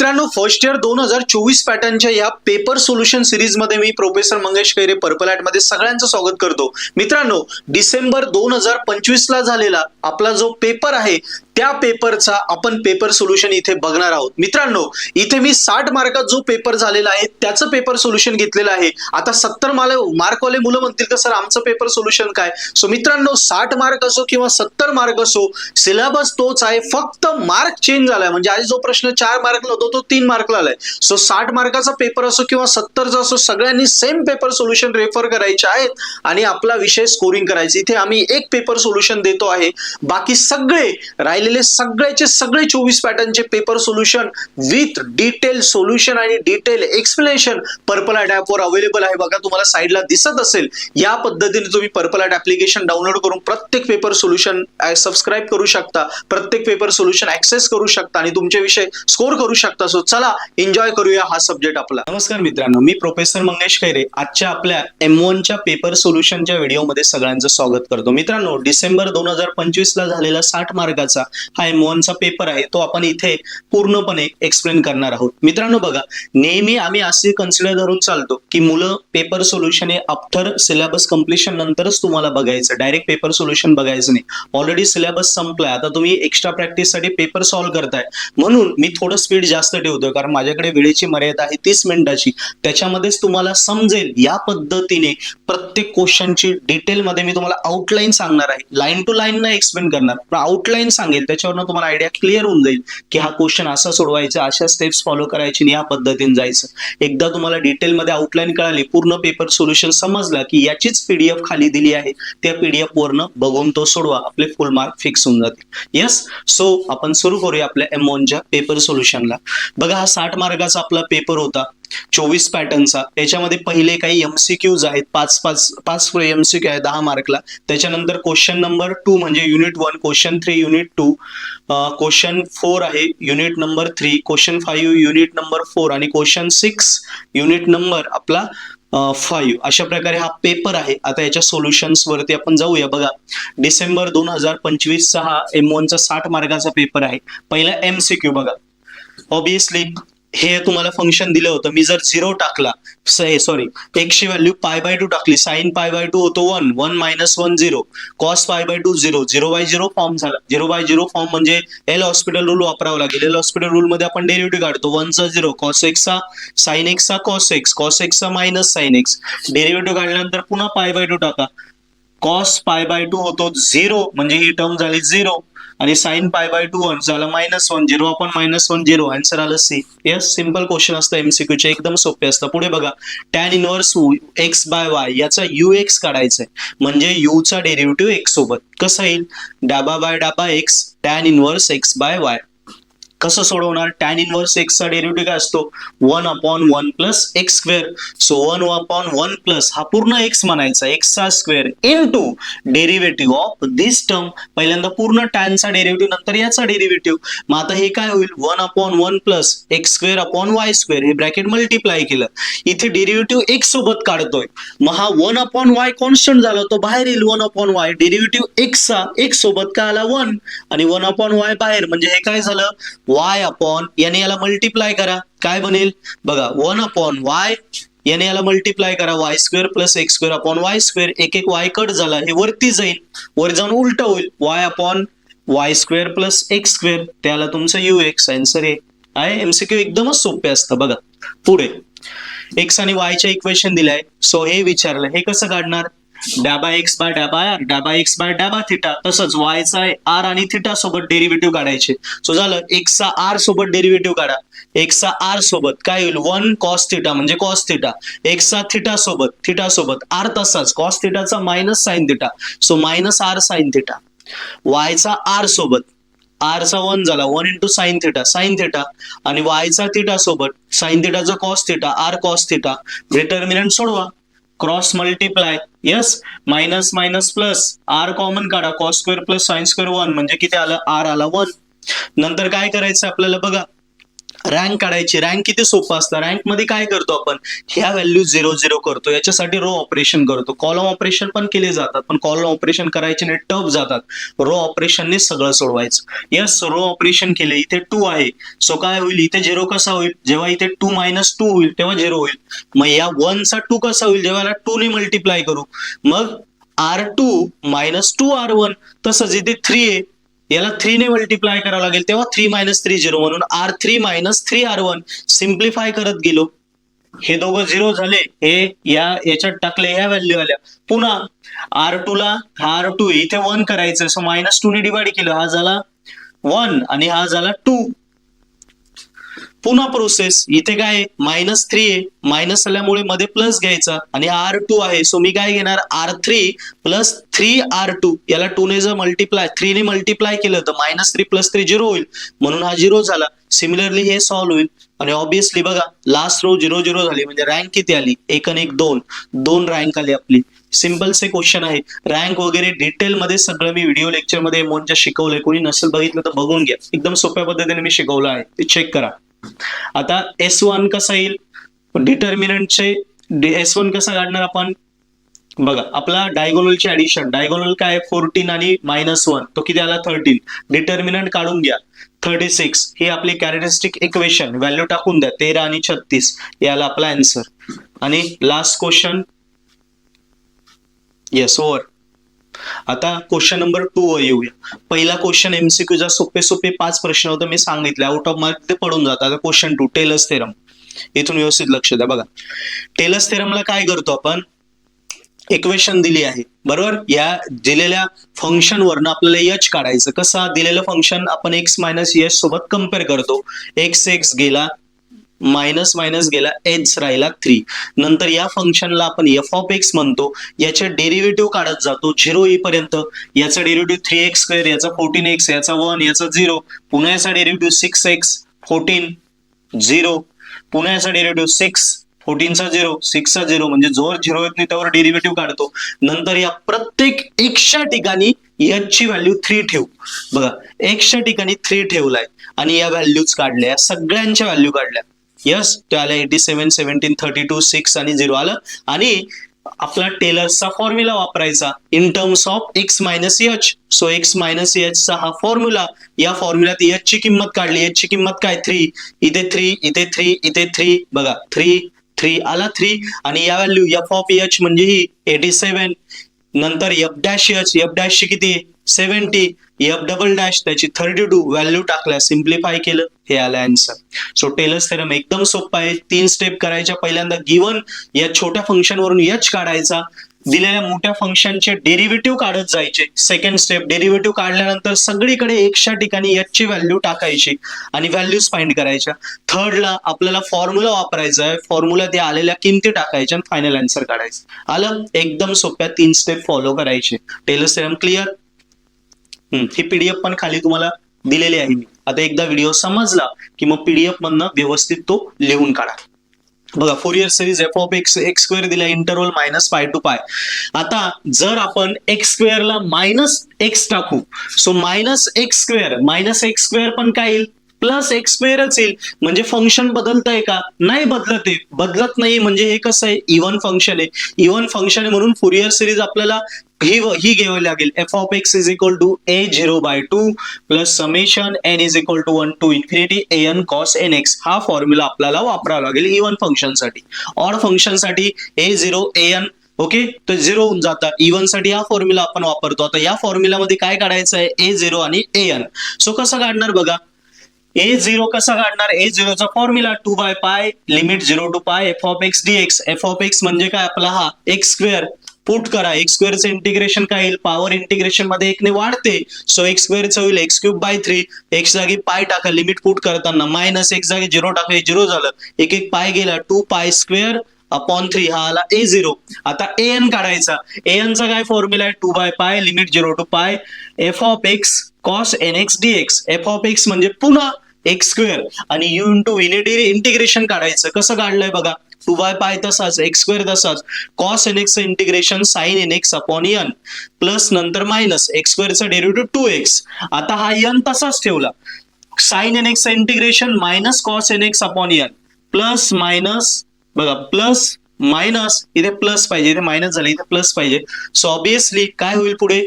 मित्रांनो, first year 2024 पॅटर्नच्या या पेपर सोल्युशन सिरीज मध्ये मी professor Mangesh Khaire purple at मध्ये सगळ्यांचं स्वागत करतो. मित्रांनो, डिसेंबर 2025 ला झालेला आपला जो पेपर आहे त्या पेपरचा आपण पेपर सोल्युशन इथे बघणार आहोत. मित्रांनो, इथे मी 60 मार्कात जो पेपर झालेला आहे त्याचं पेपर सोल्युशन घेतलेलं आहे. आता 70 मार्कवाले मुलं म्हणतील का सर आमचं पेपर सोल्युशन काय? सो मित्रांनो, 60 मार्क असो किंवा 70 मार्क असो, सिलेबस तोच आहे, फक्त मार्क चेंज झालाय. म्हणजे आज जो प्रश्न 4 मार्कला होतो तो 3 मार्कला आलाय. सो 60 मार्काचा पेपर असो किंवा 70चा असो, सगळ्यांनी सेम पेपर सोल्युशन रेफर करायचे आहेत आणि आपला विषय स्कोरिंग करायचा. इथे आम्ही एक पेपर सोल्युशन देतो आहे, बाकी सगळे राहिलेले सगळ्याचे सगळे 24 पॅटर्नचे paper solution with detail solution आणि डिटेल एक्सप्लेनेशन पर्पल ॲट ॲपवर अवेलेबल आहे. बघा, तुम्हाला साईडला दिसत असेल. या पद्धतीने तुम्ही पर्पल ॲट ॲप्लिकेशन डाउनलोड करून प्रत्येक पेपर सोल्युशन सबस्क्राईब करू शकता, प्रत्येक पेपर सोल्युशन ऍक्सेस करू शकता आणि तुमचे विषय स्कोर करू शकता. सो चला एन्जॉय करूया हा सब्जेक्ट आपला. नमस्कार मित्रांनो, मी प्रोफेसर मंगेश खैरे आजच्या आपल्या M1 च्या पेपर सोल्युशनच्या व्हिडिओमध्ये सगळ्यांचं स्वागत करतो. मित्रांनो, डिसेंबर 2025 ला झालेला 60 मार्काचा हा M1 चा पेपर आहे, तो आपण इथे पूर्णपणे एक्सप्लेन करणार आहोत. मित्रांनो बघा, नेहमी आम्ही असे कन्सिडर धरून चालतो की मुलं पेपर सोल्युशन हे आफ्टर सिलेबस कम्प्लिशन नंतरच तुम्हाला बघायचं, डायरेक्ट पेपर सोल्युशन बघायचं नाही. ऑलरेडी सिलेबस संपलाय, आता तुम्ही एक्स्ट्रा प्रॅक्टिस साठी पेपर सॉल्व्ह करताय, म्हणून मी थोडं स्पीड जास्त ठेवतोय, कारण माझ्याकडे वेळेची मर्यादा आहे 30 मिनिटाची. त्याच्यामध्येच तुम्हाला समजेल या पद्धतीने प्रत्येक क्वेश्चनची डिटेलमध्ये मी तुम्हाला आउटलाईन सांगणार आहे. लाईन टू लाईन नाही एक्सप्लेन करणार, पण आउटलाईन सांगेल, त्याच्यावरनं तुम्हाला आयडिया क्लिअर होऊन जाईल की हा क्वेश्चन असा सोडवायचा, अशा स्टेप्स फॉलो करायची आणि या पद्धतीने जायचं. एकदा तुम्हाला डिटेलमध्ये आउटलाईन कळाली, पूर्ण पेपर सोल्युशन समजला की याचीच PDF खाली दिली आहे, त्या PDF वरनं बघून तो सोडवा, आपले फुल मार्क फिक्स होऊन जातील. यस, सो आपण सुरू करूया आपल्या M1 च्या पेपर सोल्युशनला. बघा, हा 60 मार्काचा आपला पेपर होता 24 पॅटर्नचा. याच्यामध्ये पहिले काही MCQs आहेत, 5 MCQ आहे 10 मार्कला. त्याच्यानंतर क्वेश्चन नंबर 2 म्हणजे युनिट 1, क्वेश्चन 3 युनिट 2, क्वेश्चन 4 आहे unit number 3, question 5 unit number 4 आणि क्वेश्चन 6 युनिट नंबर आपला 5. अशा प्रकारे हा पेपर आहे. आता याच्या सोल्युशन्स वरती आपण जाऊया. बघा, डिसेंबर 2025 चा हा M1 चा 60 मार्काचा पेपर आहे. पहिला MCQ बघा, ऑब्विसली हे तुम्हाला फंक्शन दिलं होतं. मी जर 0 टाकला, x ची व्हॅल्यू π/2 टाकली, sin π/2 होतो 1, 1 - 1 0, cos π/2 0, 0/0 फॉर्म झाला. 0/0 फॉर्म म्हणजे एल हॉस्पिटल रूल वापरावा लागेल. एल हॉस्पिटल रूल मध्ये आपण डेरिव्हेटिव्ह काढतो. 1 चा 0, cos x चा sin x चा cos x, cos x चा मायनस sin x. डेरिव्हेटिव्ह काढल्यानंतर पुन्हा π/2 टाका, cos π/2 होतो 0, म्हणजे ही टर्म झाली 0 आणि sin π/2 1 झाला -1, 0/-1 0. आन्सर आलं C. यस, सिंपल क्वेश्चन असतं MCQ चे, एकदम सोपे असतं. पुढे बघा, tan इनवर्स x/y याचा ux काढायचा आहे, म्हणजे u चा डेरिव्हेटिव्ह x सोबत. कसं येईल? डाबा by dhaba x, tan inverse x/y. कसं सोडवणार? tan इनवर्स x चा डेरिव्हेटिव्ह काय असतो? 1/1 plus x square. So 1/1 plus हा पूर्ण x म्हणायचा, x चा square into derivative of this term. पहिल्यांदा पूर्ण tan चा डेरिव्हेटिव्ह, नंतर याचा डेरिव्हेटिव्ह. मग आता हे काय होईल? 1/1 plus x square upon y square. हे ब्रॅकेट मल्टिप्लाय केलं, इथे डेरिव्हेटिव्ह x सोबत काढतोय. मग हा 1/y कॉन्स्टंट झाला, तो बाहेर येईल. 1/y डेरिव्हेटिव्ह x चा x सोबत काय आला? 1 आणि 1/y बाहेर, म्हणजे हे काय झालं? y अपॉन, याने याला मल्टिप्लाय करा, काय बनेल? बघा, 1/y याने याला मल्टिप्लाय करा, y square plus x square upon y square. एक y कट झाला, हे वरती जाईल, वर जाऊन उलट होईल, y upon y square plus x square. त्याला तुमचं ux. आन्सर आहे. MCQ एकदमच सोपे असतं. बघा पुढे, x आणि y च्या इक्वेशन दिलाय. सो हे विचारलं, हे कसं काढणार? डाबा x बाय डाबा r, डाबा x बाय डाबा थिटा. तसंच y चा r आणि थिटा सोबत डेरिव्हेटिव्ह काढायचे. सो झालं, x चा r सोबत डेरिव्हेटिव्ह काढा. x चा r सोबत काय होईल? 1 cos थिटा म्हणजे cos थिटा. x चा थिटा सोबत r तसाच, cos थिटाचा minus sin theta, so minus r sin theta. y चा r सोबत, r चा 1 झाला, 1 इंटू sin थिटा आणि y चा थिटा सोबत sin थिटाचा cos theta, r cos theta. Determinant सोडवा, cross multiply. Yes, minus minus plus, r common काढा, cos square plus sin square 1, म्हणजे किती आलं? r आला 1. नंतर काय करायचं आपल्याला? बघा, रँक काढायची. रँक किती सोपं असतं. रँक मध्ये काय करतो आपण, ह्या व्हॅल्यू 0 0 करतो, याच्यासाठी रो ऑपरेशन करतो. कॉलम ऑपरेशन पण केले जातात, पण कॉलम ऑपरेशन करायचे नाही, टफ जातात. रो ऑपरेशनने सगळं सोडवायचं. यस, रो ऑपरेशन केले. इथे 2 आहे, सो काय होईल, इथे 0 कसा होईल, जेव्हा इथे 2 - 2 होईल तेव्हा 0 होईल. मग या 1 चा 2 कसा होईल, जेव्हा 2 ने मल्टिप्लाय करू, मग R2 - 2R1. तसंच इथे 3 आहे, याला 3 ने मल्टिप्लाय करावं लागेल, तेव्हा 3 - 3 0, म्हणून R3 - 3R1. सिम्प्लिफाय करत गेलो, हे दोघं 0 झाले, हे याच्यात टाकले, या व्हॅल्यू आल्या. पुन्हा R2 ला R2 इथे 1 करायचं, सो -2 ने डिवाइड केलं, हा झाला 1 आणि हा झाला 2. पुन्हा प्रोसेस, इथे काय -3 आहे, मायनस आल्यामुळे मध्ये प्लस घ्यायचा आणि R2 आहे, सो मी काय घेणार, R3 + 3R2. याला 2 ने जर मल्टिप्लाय 3 ने मल्टिप्लाय केलं तर -3 + 3 0 होईल, म्हणून हा 0 झाला. सिमिलरली हे सॉल्व्ह होईल आणि ऑब्विसली बघा लास्ट रो 0 0 झाली, म्हणजे रँक किती आली, 1 आणि 1 2 रँक आली आपली. सिंपल से क्वेश्चन आहे. रँक वगैरे डिटेल मध्ये सगळं मी व्हिडिओ लेक्चर मध्ये मोनच्या शिकवलंय, कोणी नसेल बघितलं तर बघून घ्या, एकदम सोप्या पद्धतीने मी शिकवलं आहे, ते चेक करा. आता S1 कसा येईल, डिटर्मिनंटचे S1 कसा काढणार आपण, बघा आपला डायगोनलची ऍडिशन, डायगोनल काय 14 आणि -1, तो किती आला 13. डिटर्मिनंट काढून घ्या 36, ही आपली कॅरेक्टरिस्टिक इक्वेशन, व्हॅल्यू टाकून द्या 13 आणि 36, याला आपला आन्सर. आणि लास्ट क्वेश्चन, येस ओव्हर. आता क्वेश्चन नंबर 2 वर येऊया. पहिला क्वेश्चन MCQ सोपे 5 प्रश्न होते, मी सांगितले आउट ऑफ मार्क ते पडून जातात. आता क्वेश्चन 2, टेलर्स थेरम. इथून व्यवस्थित लक्ष द्या. बघा टेलर्स थेरमला काय करतो आपण, इक्वेशन दिली आहे बरोबर, या दिलेल्या फंक्शन वरनं आपल्याला h काढायचं. कसा, दिलेलं फंक्शन आपण x - h सोबत कम्पेअर करतो. x गेला, मायनस गेला, h राहिला 3. नंतर या फंक्शनला आपण f(x) म्हणतो, याचे डेरिव्हेटिव्ह काढत जातो 0 येईपर्यंत. याचा डेरिव्हेटिव्ह 3x², याचा 14x, याचा 1, याचा 0, पुन्हा याचा डेरिव्हेटिव्ह 6x 14 0, पुन्हा याचा डेरिव्हेटिव्ह 6 14 चा 0 6 चा 0, म्हणजे जोर 0 येत नाही त्यावर डेरिव्हेटिव्ह काढतो. नंतर या प्रत्येक x ठिकाणी h ची व्हॅल्यू 3 ठेवू. बघा x ठिकाणी 3 ठेवलाय आणि या व्हॅल्यूज काढल्या, या सगळ्यांच्या व्हॅल्यू काढल्या. यस, ते आल्या 87 17 32 6 आणि 0 आलं. आणि आपला टेलर्सचा फॉर्म्युला वापरायचा in terms of x - h. So x - h चा हा फॉर्म्युला, या फॉर्म्युल्यात h ची किंमत काढली, h ची किंमत काय 3, इथे 3 इथे 3 इथे 3, बघा 3 आला 3. आणि या व्हॅल्यू f(h) म्हणजे ही 87, नंतर f' ची किती 70, f" त्याची 32, व्हॅल्यू टाकल्या, सिम्प्लिफाय केलं, हे आलं आन्सर. सो टेलर्स थेरम एकदम सोपा आहे. 3 स्टेप करायच्या. पहिल्यांदा गिवन या छोट्या फंक्शन वरून h काढायचा, दिलेल्या मोठ्या फंक्शनचे डेरिव्हेटिव्ह काढत जायचे. सेकंड स्टेप, डेरिव्हेटिव्ह काढल्यानंतर सगळीकडे x ठिकाणी h ची व्हॅल्यू टाकायची आणि व्हॅल्यूज फाइंड करायच्या. थर्डला आपल्याला फॉर्म्युला वापरायचा आहे, फॉर्म्युला ते आलेल्या किमती टाकायच्या आणि फायनल आन्सर काढायचं. आलं, एकदम सोप्या 3 स्टेप फॉलो करायचे. Taylor's theorem clear. ही पीडीएफ पण खाली तुम्हाला दिलेली आहे मी. आता एकदा व्हिडिओ समजला की मग पीडीएफ मधनं व्यवस्थित तो लिहून काढा. बघा फोरियर सिरीज f(x) x² दिला, इंटरवल -π to π. आता जर आपण x² ला -x टाकू, सो -x² पण काय येईल, +x² येईल. म्हणजे फंक्शन बदलतंय का, नाही बदलत आहे, बदलत नाही. म्हणजे हे कसं आहे, इव्हन फंक्शन आहे. इव्हन फंक्शन आहे म्हणून फोरियर सिरीज आपल्याला ही घ्यावी लागेल. f(x) = a0/2 + summation n = 1 to infinity an cos nx. हा फॉर्म्युला आपल्याला वापरावा लागेल इव्हन फंक्शन साठी. ऑड फंक्शन साठी a0 an, ओके, तर 0 होऊन जातात. इव्हन साठी हा फॉर्म्युला आपण वापरतो. आता या फॉर्म्युल्यामध्ये काय काढायचं आहे, a0 आणि an. सो कसं काढणार बघा, a0 कसा काढणार, a0 चा formula 2/π limit 0 to π f(x) dx. f(x) म्हणजे काय आपला हा x², पुट करा, x² चे इंटिग्रेशन काय येईल, पॉवर इंटिग्रेशन मध्ये 1 ने वाढते, सो x² च होईल x³/3. x जागी पाय टाका, लिमिट पुट करताना -x जागी 0 टाकले, 0 झालं, एक पाय गेला, 2π² हा आला a0. आता an काढायचा. an चा काय फॉर्म्युला आहे, 2/π limit 0 to π f(x) cos nx dx. f(x) म्हणजे पुन्हा x² आणि u इंटू इंटिग्रेशन काढायचं. कसं काढलंय बघा, 2/π तसाच, x² तसाच, cos nx integration sin nx upon n plus नंतर मायनस x² चा डेरिव्हेटिव्ह 2x. आता हा n तसाच ठेवला, sine n x integration minus cos n x upon n plus minus बघा प्लस मायनस इथे प्लस पाहिजे, इथे मायनस झालं, इथे प्लस पाहिजे. सो ऑब्विसली काय होईल पुढे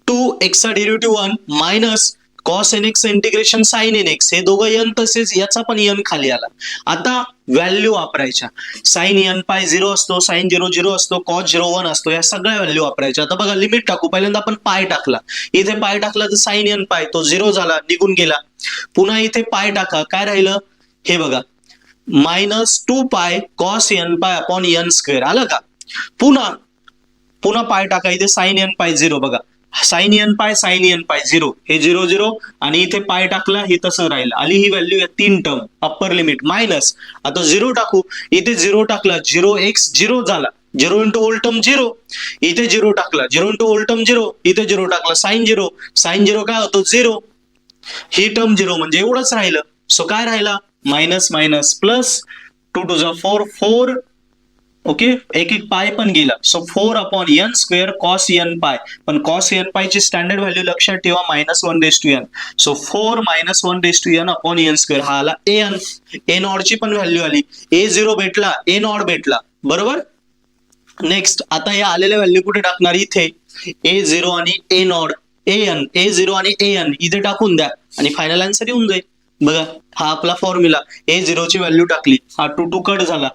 2x चा derivative 1 minus cos n x integration sine n x, हे दोघं एन तसेच याचा पण एन खाली आला. आता व्हॅल्यू वापरायच्या. साइन एन पाय 0 असतो, साइन 0 0 असतो, कॉस 0 1 असतो, या सगळ्या व्हॅल्यू वापरायच्या. आता बघा लिमिट टाकू. पहिल्यांदा आपण पाय टाकला, इथे पाय टाकला तर साइन एन पाय तो 0 झाला, निघून गेला. पुन्हा इथे पाय टाका, काय राहिलं हे बघा minus 2 pi cos n pi upon n square, आलं का. पुन्हा पाय टाका, इथे साइन एन पाय 0 बघा, साइन एन पाय 0, हे 0 0 आणि इथे पाय टाकला, हे तसं राहिलं, आली ही व्हॅल्यू या 3 टर्म अप्पर लिमिट मायनस. आता 0 टाकू, इथे 0 टाकला 0x 0 झाला, 0 इंटू होल टर्म 0, इथे 0 टाकला 0 इंटू होल टर्म 0, इथे 0 टाकला साइन 0 काय होतो 0, ही टर्म 0 म्हणजे एवढंच राहिलं. सो काय राहिला minus minus plus 2 to 4 4, okay एक पाय पण गेला. So 4 upon n square cos n pi, पण कॉस एन पाय ची स्टँडर्ड व्हॅल्यू लक्षात ठेवा -1/n. So 4 -1/n upon n square, हा आला एन. ए नॉड ची पण व्हॅल्यू आली, A0 भेटला, ए नॉड भेटला, बरोबर. नेक्स्ट आता या आलेल्या व्हॅल्यू कुठे टाकणार, इथे A0 आणि ए नॉड A0 आणि AN इथे टाकून द्या आणि फायनल आन्सर येऊन जाईल. बघा हा आपला फॉर्म्युला, A0 ची व्हॅल्यू टाकली, हा 2 कट झाला,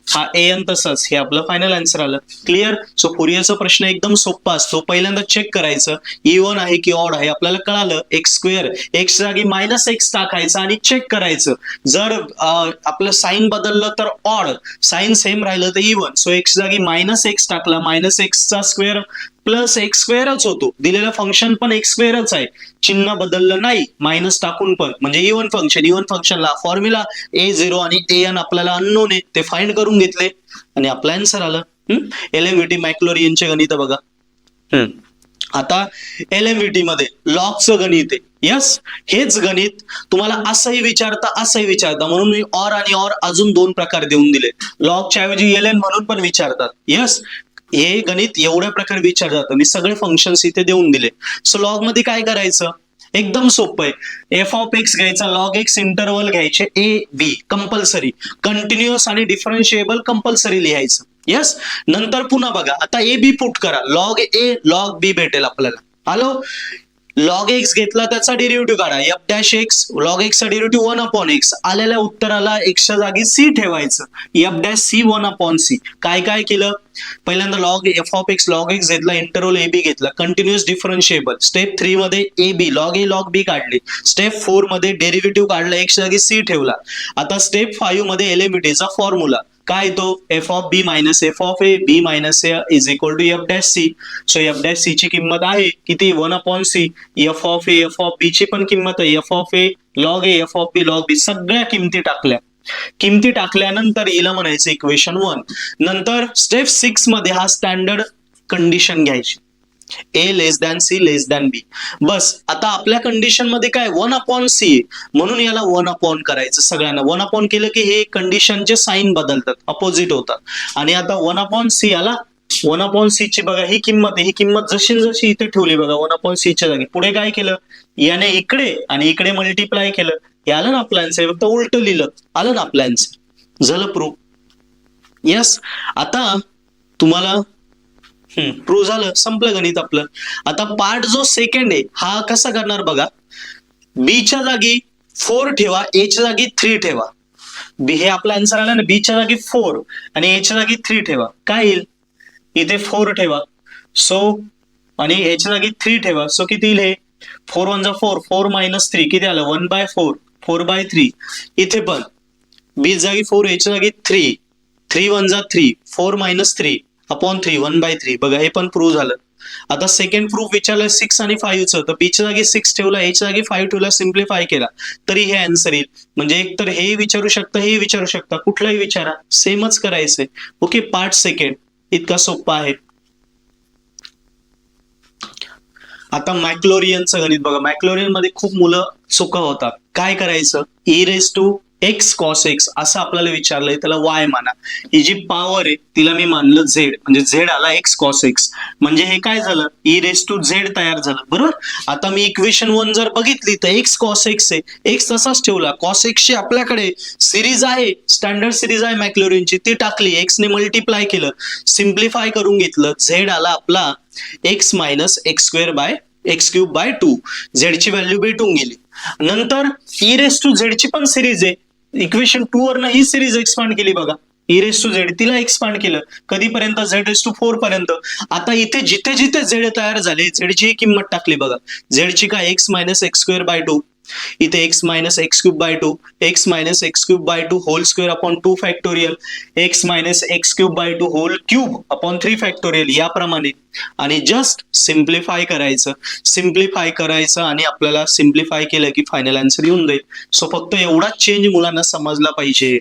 हा AN तसंच, हे आपलं फायनल आन्सर आलं. क्लिअर. सो फुरियरचा प्रश्न एकदम सोपा असतो. पहिल्यांदा चेक करायचं इव्हन आहे की ऑड आहे, आपल्याला कळालं एक्स स्क्वेअर, एक्स जागी -x टाकायचं आणि चेक करायचं. जर आपलं साइन बदललं तर ऑड, साइन सेम राहिलं तर इव्हन. सो एक्स जागी -x टाकला, -x चा स्क्वेअर प्लस एक्स स्क्वेअरच होतो, दिलेलं फंक्शन पण एक्स स्क्वेअरच आहे, चिन्ह बदललं नाही, मायनस टाकून पण, म्हणजे इव्हन फंक्शन. इव्हन फंक्शनला फॉर्म्युला A0 आणि AN आपल्याला अननोन आहे, ते फाइंड करून घेतले आणि आपलं आन्सर आलं. LMVT मॅक्लोरियनचे गणित बघा. आता LMVT मध्ये लॉगचं गणित आहे. यस, हेच गणित तुम्हाला असंही विचारता म्हणून मी ऑर आणि ऑर अजून 2 प्रकार देऊन दिले. लॉगच्या ऐवजी LN म्हणून पण विचारतात. यस, हे गणित एवढ्या प्रकारे विचारलं जातं, मी सगळे फंक्शन्स इथे देऊन दिले. सो लॉग मध्ये काय करायचं, एकदम सोपं आहे. एफ ऑफ एक्स घ्यायचा, लॉग एक्स इंटरवल घ्यायचे AB कंपल्सरी, कंटिन्युअस आणि डिफरन्शिएबल कंपल्सरी लिहायचं. यस, नंतर पुन्हा बघा, आता AB पुट करा, लॉग A लॉग B भेटेल आपल्याला. आलो, लॉग एक्स घेतला त्याचा डेरिव्हेटिव्ह काढा, f'(x) लॉग एक्स चा डेरिव्हेटिव्ह 1/x, आलेल्या उत्तराला एक्सच्या जागी c ठेवायचं, f'(c) 1/c. काय केलं, पहिल्यांदा log F of x log x घेतला, इंटरवल AB घेतला, कंटिन्युअस डिफरन्शिएबल. स्टेप 3 मध्ये AB log A log B काढली. स्टेप 4 मध्ये डेरिव्हेटिव्ह काढला, एक्स जागी c ठेवला. आता स्टेप 5 मध्ये LMVT चा फॉर्म्युला काय तो, f of B minus f of A, B minus A is equal to f'(c). So f'(c) ची किंमत आहे किती 1/c. f of A f of B ची पण किंमत आहे f of A log A f of B log B, सगळ्या किमती टाकल्यानंतर हिला म्हणायचं इक्वेशन 1. नंतर स्टेप 6 मध्ये हा स्टँडर्ड कंडिशन घ्यायची, A less than C less than B. बस आता आपल्या कंडिशन मध्ये काय 1/c, म्हणून याला 1 करायचं सगळ्यांना. 1 केलं की हे कंडिशनचे साइन बदलतात, अपोजिट होतात. आणि आता 1/c आला, 1/c ची बघा ही किंमत आहे, ही किंमत जशी इथे ठेवली बघा 1/c च्या जागी. पुढे काय केलं, याने इकडे आणि इकडे मल्टिप्लाय केलं, हे आलं ना आपलं आन्सर. फक्त उलट लिहिलं, आलं ना आपलं आन्सर, झालं प्रूफ. यस, आता तुम्हाला प्रूव्ह झालं, संपलं गणित आपलं. आता पार्ट जो सेकंड आहे हा कसा करणार बघा, B च्या जागी 4 ठेवा, A च्या जागी 3 ठेवा. B हे आपला आन्सर आला ना, B च्या जागी 4 आणि A च्या जागी 3 ठेवा. काय येईल, इथे 4 ठेवा, सो आणि A च्या जागी 3 ठेवा. सो किती येईल, हे 4 1 4, 4 - 3 किती आलं 1/4, 4/3. इथे पण B जागी 4, A च्या जागी 3, 3 1 3, 4 - 3 अपॉन 3, 1/3. बघा हे पण प्रूव्ह झालं. आता सेकंड प्रूफ विचारलं 6 आणि 5 चं, तर B च्या जागी 6 ठेवला, A च्या जागी 5 ठेवला, सिम्प्लिफाय केला तरी हे आन्सर येईल. म्हणजे एक तर हे विचारू शकता, हे विचारू शकता, कुठलाही विचारा, सेमच करायचंय. ओके, पार्ट सेकंड इतका सोपा आहे. आता मॅक्लोरियनचं गणित बघा. मॅक्लोरियन मध्ये खूप मुलं चुका होतात. काय करायचं, e⁻⁴ एक्स कॉस एक्स असं आपल्याला विचारलंय, त्याला वाय माना. ही जी पॉवर आहे तिला मी मानलं झेड, म्हणजे झेड आला एक्स कॉस एक्स. म्हणजे हे काय झालं, ई रेस टू झेड तयार झालं. बरोबर. आता मी इक्वेशन 1 जर बघितली तर एक्स कॉस एक्स आहे, एक्स तसाच ठेवला. कॉस एक्स ची आपल्याकडे सिरीज आहे, स्टँडर्ड सिरीज आहे मॅक्लॉरिनची, ती टाकली, एक्स ने मल्टिप्लाय केलं, सिम्प्लिफाय करून घेतलं. झेड आला आपला x minus x square by x cube by 2. झेडची व्हॅल्यू भेटून गेली. नंतर ई रेस टू झेड ची पण सिरीज आहे, इक्वेशन 2 वरनं ही सिरीज एक्सपांड केली बघा. ई रेस टू झेड तिला एक्सपांड केलं कधीपर्यंत, झेड रेस टू 4 पर्यंत. आता इथे जिथे जिथे झेड तयार झाले झेडची किंमत टाकली बघा. झेडची काय x minus x square by 2, इथे x minus x cube by 2, x minus x cube by 2 whole square upon 2 factorial, x minus x cube by 2 whole cube upon 3 factorial, याप्रमाणे. आणि जस्ट सिम्प्लिफाय करायचं आणि आपल्याला सिम्प्लिफाय केलं की final answer येऊन जाईल. सो फक्त एवढाच चेंज मुलांना समजला पाहिजे.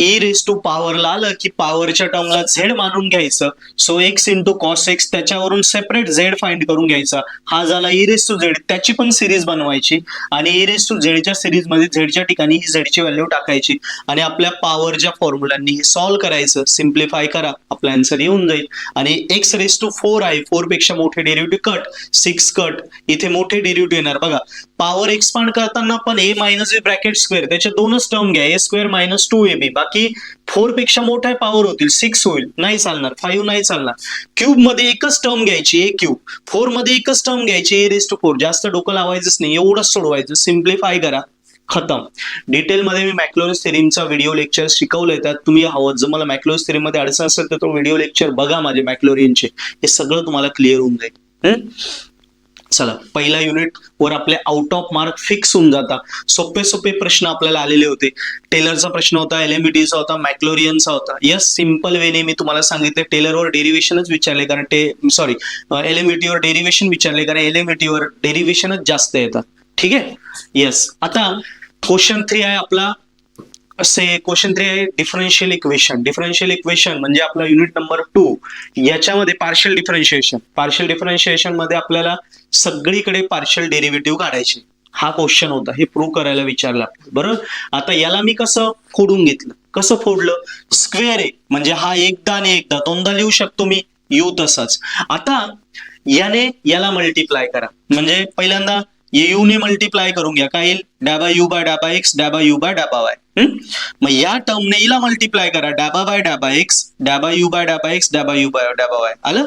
ई रेस टू पॉवरला आलं की पॉवरच्या टर्मला झेड मानून घ्यायचं. So x into cos x, त्याच्यावरून सेपरेट झेड फाइंड करून घ्यायचा. हा झाला ई रेस टू झेड, त्याची पण सिरीज बनवायची आणि ई रेस टू झेडच्या सिरीज मध्ये झेडच्या ठिकाणी ही झेडची व्हॅल्यू टाकायची आणि आपल्या पॉवरच्या फॉर्म्युलांनी हे सॉल्व्ह करायचं. सिम्प्लिफाय करा, आपला आन्सर येऊन जाईल. आणि एक्स रेस टू 4 आहे, 4 पेक्षा मोठे डेरिव्हेटिव्ह कट, 6 कट, इथे मोठे डेरिव्हेटिव्ह येणार बघा. पॉवर एक्सपांड करताना पण ए मायनस ब्रॅकेट स्क्वेअर, त्याचे दोनच टर्म घ्या, ए स्क्वेअर मायनस 2ab. बाकी 4 पेक्षा मोठ्या पॉवर होतील, 6 होईल, नाही चालणार, 5 नाही चालणार. क्यूब मध्ये एकच टर्म घ्यायची, ए क्यूब. 4 मध्ये एकच टर्म घ्यायची, ए रेस टू 4. जास्त डोकं लावायचंच नाही, एवढंच सोडवायचं. सिम्प्लिफाय करा, खतम. डिटेलमध्ये मी मॅक्लॉरिन्स थेरमचा व्हिडिओ लेक्चर शिकवलंय, त्यात तुम्ही हवं जर मला मॅक्लॉरिन्स थेरम मध्ये अडचण असेल तर तो व्हिडिओ लेक्चर बघा माझे मॅक्लॉरिनचे, हे सगळं तुम्हाला क्लिअर होऊन जाईल. चला, पहिल्या युनिट वर आपले आउट ऑफ मार्क फिक्स होऊन जातात. सोपे सोपे प्रश्न आपल्याला आलेले होते. टेलरचा प्रश्न होता, एलएमईटीचा होता, मॅक्लॉरियनचा होता. यस, सिंपल वेने मी तुम्हाला सांगितले. टेलरवर डेरिव्हेशनच विचारले, कारण एलएमईटीवर डेरिव्हेशन विचारले, कारण एलएमईटीवर डेरिव्हेशनच जास्त येतात. ठीक आहे. यस, आता क्वेश्चन 3 आहे आपला. क्वेश्चन 3 आहे डिफरन्शियल इक्वेशन. डिफरन्शियल इक्वेशन म्हणजे आपला युनिट नंबर 2. याच्यामध्ये पार्शियल डिफरन्शिएशन मध्ये आपल्याला सगळीकडे पार्शियल डेरिव्हेटिव्ह काढायचे. हा क्वेश्चन होता, हे प्रूव्ह करायला विचारला. बरोबर. आता याला मी कसं फोडून घेतलं, कसं फोडलं, स्क्वेअर आहे म्हणजे हा एकदा आणि एकदा, दोनदा लिहू शकतो मी, यू तसाच. आता याने याला मल्टिप्लाय करा, म्हणजे पहिल्यांदा यू ने मल्टिप्लाय करून घ्या, काय येईल, डाबा यू बाय डाबा एक्स, डाबा यू बाय डाबा वाय. मग या टर्मने हिला मल्टिप्लाय करा, डाबा बाय डाबा एक्स, डाबा यू बाय डाबा एक्स, डाबा यू बाय डाबा वाय. आलं.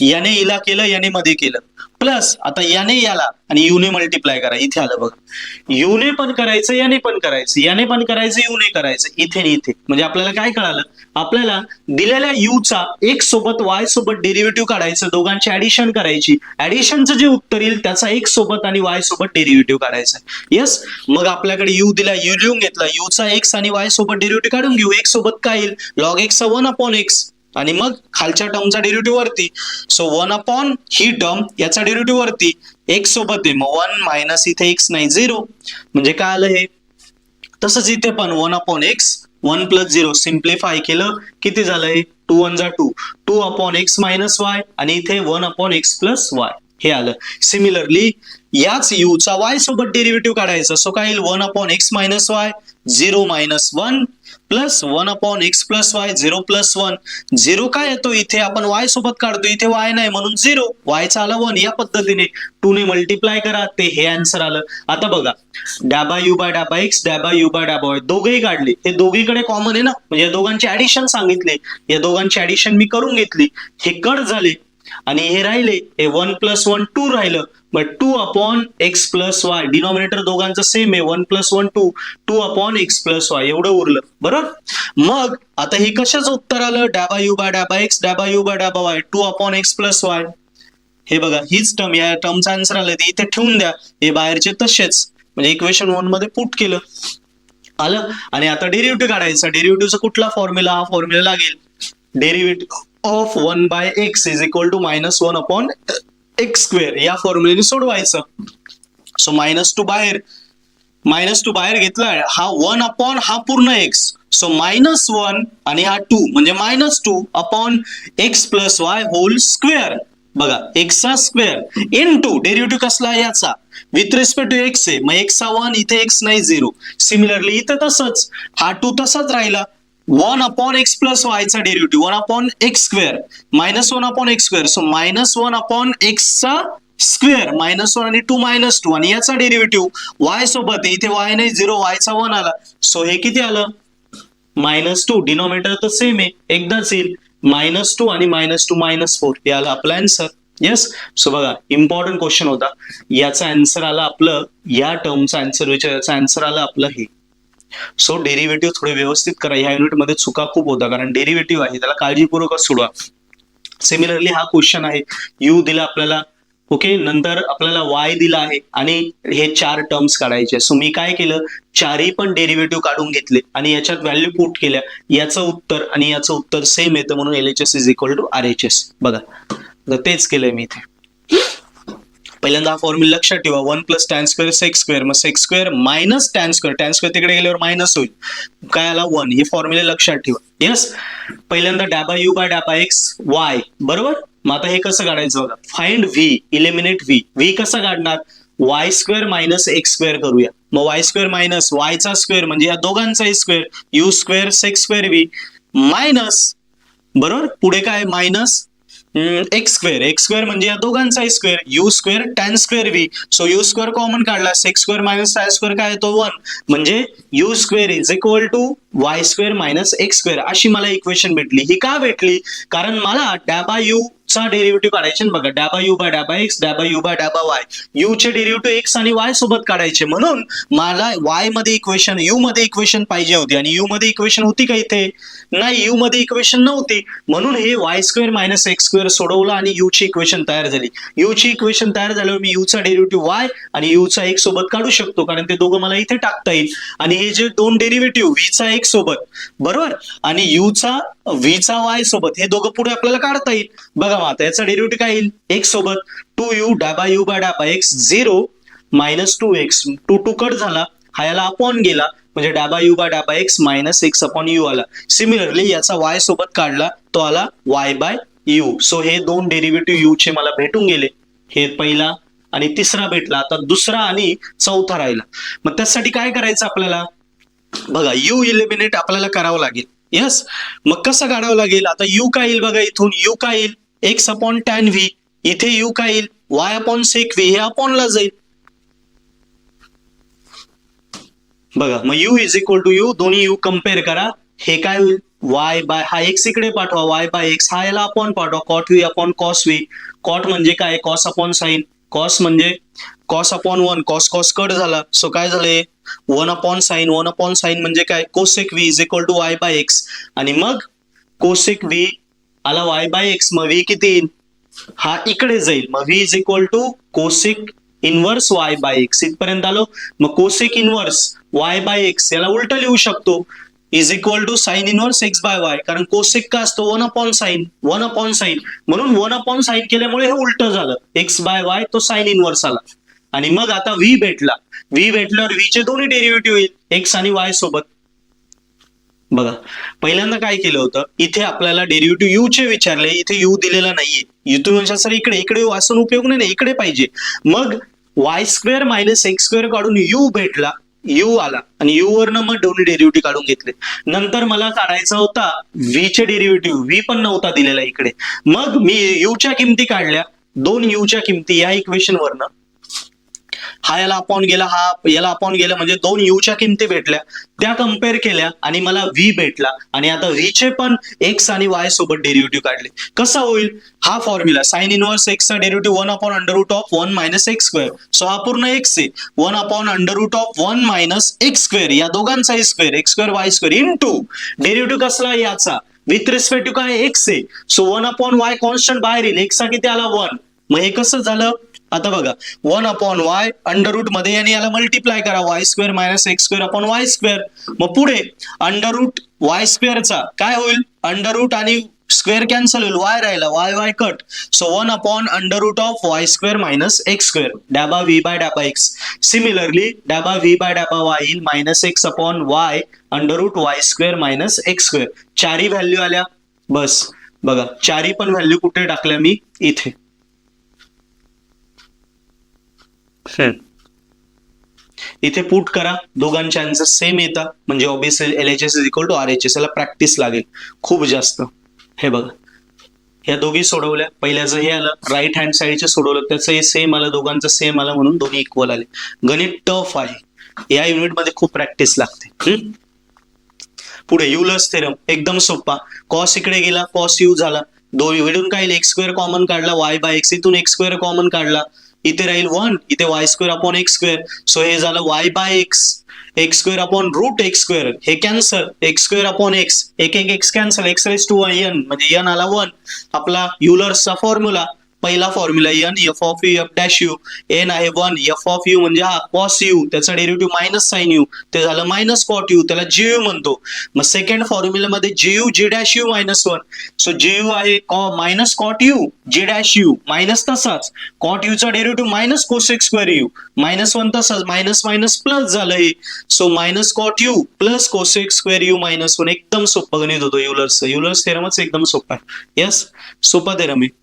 याने हिला केलं, याने मध्ये केलं, प्लस आता याने याला आणि युने मल्टिप्लाय करा. इथे आलं बघा, युने पण करायचं, याने पण करायचं, याने पण करायचं, युने करायचं, इथे आणि इथे. म्हणजे आपल्याला काय कळालं, आपल्याला दिलेल्या युचा एक्स सोबत वाय सोबत डेरिव्हेटिव्ह काढायचं, दोघांची ऍडिशन करायची. ऍडिशनचं जे उत्तर येईल त्याचा एक्स सोबत आणि वाय सोबत डेरिव्हेटिव्ह काढायचा. यस, मग आपल्याकडे यू दिला, यू लिहून घेतला, युचा एक्स आणि वाय सोबत डेरिव्हेटिव्ह काढून घेऊ. एक्स सोबत काय येईल, लॉग एक्स 1 अपॉन एक्स, आणि मग खालच्या टर्मचा डेरिव्हेटिव्ह वरती. सो 1 अपॉन ही टर्म, याचा डेरिव्हेटिव्ह वरती, एक्स सोबत आहे मग 1 मायनस इथे एक्स नाही 0. म्हणजे काय आलं हे. तसंच इथे पण 1 अपॉन एक्स, 1 प्लस 0. सिम्प्लिफाय केलं, किती झालंय, 2 1 जा 2, 2 अपॉन एक्स मायनस वाय, आणि इथे 1 अपॉन एक्स प्लस वाय, हे आलं. सिमिलरली याच युचा वाय सोबत डेरिव्हेटिव्ह काढायचं. सो काय येईल, 1 upon x minus Y, 0 minus 1 plus 1 upon x plus Y, 0 plus 1. 0 काय येतो इथे, आपण वाय सोबत काढतो, इथे वाय नाही म्हणून 0, वायचा आला 1. या पद्धतीने 2 ने मल्टिप्लाय करा, ते हे आन्सर आलं. आता बघा, डाबा यू बाय डाबा एक्स, डाबा यू बाय डाबा वाय, दोघेही काढले, हे दोघीकडे कॉमन आहे ना, म्हणजे या दोघांची ऍडिशन सांगितले, या दोघांची ऍडिशन मी करून घेतली, हे कट झाले आणि हे राहिले, हे 1 प्लस 1 2 राहिलं. मग 2 upon x plus y, denominator दोघांचं सेम आहे, 1 plus 1 2, 2 upon x plus y, एवढं उरलं. बरोबर. मग आता हे कशाचं उत्तर आलं, डाबा यू बाय डाबा एक्स, डाबा यू बाय डाबा y, 2 upon x plus y. हे बघा, हीच टर्म, या टर्मचा आन्सर आलं, ते इथे ठेवून द्या, हे बाहेरचे तसेच, म्हणजे इक्वेशन 1 मध्ये पुट केलं, आलं. आणि आता डेरिव्हेटिव्ह काढायचा. डेरिव्हेटिव्हचा कुठला फॉर्म्युला, हा फॉर्म्युला लागेल, derivative of 1 by x is equal to minus 1 upon x square, या फॉर्म्युलेने सोडवायचं. सो -2 बाहेर घेतला, हा 1 अपॉन हा पूर्ण एक्स, सो -1 आणि हा 2 म्हणजे -2 upon x plus y whole square. बघा एक्सचा स्क्वेअर इंटू डेरिव्हेटिव्ह कसला याचा विथ रिस्पेक्ट टू एक्स आहे, मग एक्सचा 1 इथे एक्स नाही 0. सिमिलरली इथे तसंच हा 2 तसाच राहिला. 1 अपॉन एक्स प्लस वायचा derivative 1 upon x square minus 1 upon x square, so minus 1 upon एक्सचा स्क्वेअर -1 आणि 2 -2 आणि याचा डेरिव्हेटिव्ह वाय सोबत आहे, इथे वाय नाही 0 वायचा 1 आला, सो हे किती आलं -2. डिनॉमिनेटर तर सेम आहे एकदाच येईल, -2 आणि -2 -4 हे आलं आपला आन्सर. येस, सो बघा इम्पॉर्टंट क्वेश्चन होता, याचा आन्सर आला आपलं, या टर्मचा आन्सर विचारायचा आन्सर आला आपलं हे. सो डेरिव्हेटिव्ह थोडे व्यवस्थित करा, ह्या युनिटमध्ये चुका खूप होता कारण डेरिव्हेटिव्ह आहे त्याला काळजीपूर्वक सोडवा. सिमिलरली हा क्वेश्चन आहे, यू दिला आपल्याला, ओके, नंतर आपल्याला वाय दिला आहे आणि हे 4 टर्म्स काढायचे. सो मी काय केलं, चारही पण डेरिव्हेटिव्ह काढून घेतले आणि याच्यात व्हॅल्यू पुट केल्या, याचं उत्तर आणि याचं उत्तर सेम येतं म्हणून LHS is equal to RHS. बघा तेच केलंय मी इथे. पहिल्यांदा हा फॉर्म्युला लक्षात ठेवा, 1 plus tan square sec square, मग sec square minus tan square तिकडे गेल्यावर मायनस होईल, काय आला 1. हे फॉर्म्युला लक्षात ठेवा. येस, पहिल्यांदा डॅबा यू बाय डॅबा एक्स वाय, बरोबर. मग आता हे कसं काढायचं बघा, फाइंड व्ही, इलिमिनेट व्ही कसं काढणार, y square minus x square करूया. मग वाय स्क्वेअर मायनस वायचा स्क्वेअर म्हणजे या दोघांचाही square, u square sec square v minus, बरोबर, पुढे काय मायनस एक्स स्क्वेअर म्हणजे या दोघांचाही square, u square tan square v, so u square common काढला, sec square minus tan square काय येतो 1, म्हणजे u square is equal to y square minus x square. अशी मला इक्वेशन भेटली. ही का भेटली, कारण मला डॅबा यू चा डेरिव्हेटिव्ह काढायचे. बघा डॅबा यू बाय डॅबा एक्स, डॅबा यू बाय डॅबा वाय, यू चे डेरिव्हेटिव्ह एक्स आणि वाय सोबत काढायचे, म्हणून मला वाय मध्ये इक्वेशन, यू मध्ये इक्वेशन पाहिजे होती आणि यू मध्ये इक्वेशन होती का इथे, नाही, यू मध्ये इक्वेशन नव्हती, म्हणून हे Y square minus x square सोडवलं आणि यू ची इक्वेशन तयार झाली. यू ची इक्वेशन तयार झाल्यावर मी यू चा डेरिव्हेटिव्ह वाय आणि यू चा एक्स सोबत काढू शकतो, कारण ते दोघं मला इथे टाकता येईल. आणि हे जे दोन डेरिव्हेटिव्ह व्ही चा एक्स सोबत, बरोबर, आणि यू चा व्ही चा वाय सोबत, हे दोघं पुढे आपल्याला काढता येईल. बघा मग आता याचा डेरिव्हेटिव्ह काय येईल, एक्स सोबत 2u डॅबा यू बाय डॅबा एक्स 0 मायनस 2x, 2 कट झाला, हा याला अपॉन गेला, म्हणजे डॅबा यू बाय डॅबा x minus x upon u आला. सिमिलरली याचा वाय सोबत काढला, तो आला वाय बाय यू. सो हे दोन डेरिव्हेटिव्ह यू चे मला भेटून गेले, हे पहिला आणि तिसरा भेटला, आता दुसरा आणि चौथा राहिला. मग त्यासाठी काय करायचं आपल्याला, बघा यू इलिमिनेट आपल्याला करावं लागेल. यस, मग कसं काढावं लागेल, आता यू काय येईल बघा, इथून यू काय येईल एक्स अपॉन टॅन व्ही, इथे यू काय येईल वाय अपॉन सेक व्ही, हे अपॉनला जाईल. बघा मग u is equal to u, दोन्ही यू कम्पेअर करा, हे काय होईल वाय बाय, हा एक्स इकडे पाठवा, वाय बाय एक्स, हा याला अपॉन पाठवा, cot v upon cos v. Cot म्हणजे काय, कॉस अपॉन साइन, कॉस म्हणजे कॉस अपॉन 1, कॉस कट झाला, सो काय झालंय 1 अपॉन साइन म्हणजे काय cosec v is equal to y by x, आणि मग कोसेक व्ही आला वाय बाय एक्स, मग व्ही किती येईल, हा इकडे जाईल, मग v is equal to cosec inverse y by x, इथपर्यंत आलो. मग cosec inverse y by x याला उलट लिहू शकतो, is equal to sine inverse x by y, कारण कोसेक का असतो 1 अपॉन साइन, म्हणून 1 अपॉन साइन केल्यामुळे हे उलट झालं, एक्स बाय वाय तो साइन इनवर्स आला. आणि मग आता व्ही भेटल्यावर व्ही चे दोन्ही डेरिव्हेटिव्ह येईल एक्स आणि वाय सोबत. बघा पहिल्यांदा काय केलं होतं, इथे आपल्याला डेरिव्हेटिव्ह यू चे विचारले, इथे यू दिलेला नाहीये, इथून म्हणजे सर इकडे वाचून उपयोग नाही, इकडे पाहिजे. मग y square minus x square काढून यू भेटला, यू आला आणि यू वरनं मग दोन्ही डेरिव्हेटिव्ह काढून घेतले. नंतर मला काढायचा होता व्ही चे डेरिव्हेटिव्ह, व्ही पण नव्हता दिलेला इकडे, मग मी यू च्या किमती काढल्या, 2 यू च्या किमती या इक्वेशन वरनं, हा याला अपॉन गेला, हा याला अपॉन गेला, म्हणजे 2 यू च्या किमती भेटल्या, त्या कम्पेअर केल्या आणि मला व्ही भेटला. आणि आता व्ही चे पण एक्स आणि वाय सोबत डेरिव्हेटिव्ह काढले. कसा होईल हा फॉर्म्युला, साइन इनवर्स एक्स चा derivative 1 upon under root of 1 minus x square, so हा पूर्ण एक्स आहे, 1 upon under root of 1 minus x square, या दोघांचाही square, x square y square into derivative कसला याचा विथ रिस्पेक्ट टू काय x आहे, सो 1 अपॉन वाय कॉन्स्टंट बाहेर येईल, एक्सचा किती आला 1, मग हे कसं झालं, आता बघा 1 अपॉन वाय अंडर रूट मध्ये आणि याला मल्टिप्लाय करा, y square minus x square upon y square, मग पुढे अंडर रूट वाय स्क्वेअरचा काय होईल, अंडर रूट आणि स्क्वेअर कॅन्सल होईल, वाय राहिला, y y cut, so 1 upon under root of y square minus x square, डॅबा व्ही बाय डॅबा एक्स. सिमिलरली डॅबा व्ही बाय डॅबा वाय येईल minus x upon y under root y square minus x square. चारही value आल्या, बस बघा चारही पण व्हॅल्यू कुठे टाकल्या मी इथे, इथे पुट करा, दोघांचे आन्सर सेम येतात, म्हणजे obviously LHS is equal to RHS. याला प्रॅक्टिस लागेल खूप जास्त. हे बघा, ह्या दोघी सोडवल्या, पहिल्याचं हे आलं, राईट हँड साईडचे सोडवलं, त्याचंही सेम आलं, दोघांचं सेम आलं, म्हणून दोन्ही इक्वल आले. गणित टफ आहे, या युनिटमध्ये खूप प्रॅक्टिस लागते. पुढे युलर्स थेरम एकदम सोपा. कॉस इकडे गेला, कॉस यू झाला, दोन्हीकडून काय एक्स स्क्वेअर कॉमन काढला, वाय बाय एक्स, इथून एक्स स्क्वेअर कॉमन काढला, इथे राहील 1, इथे y square upon x square. So हे झालं y by x, x square upon root x square, हे cancel, x square upon x, एक एक x cancel, x raise to n, म्हणजे n आला 1. आपला युलर्सचा फॉर्म्युला, पहिला formula n f of u f dash u, n आहे 1, F of you म्हणजे हा कॉस यू, त्याचा डेरिव्हेटिव्ह मायनस साइन यू, ते झालं मायनस कॉट यू, त्याला जी यू म्हणतो. मग सेकंड फॉर्म्युलामध्ये g u g dash u minus 1, so g u आहे minus cot u, g dash u minus, तसाच कॉट यूचा derivative minus cosec square u, minus 1 तसाच, मायनस मायनस प्लस झालं हे, so minus cot u plus cosec square u minus 1. एकदम सोपं गणित होतं युलर्सचं. युलर्स थेरमच एकदम सोपं आहे. यस, सोपा थेरम आहे.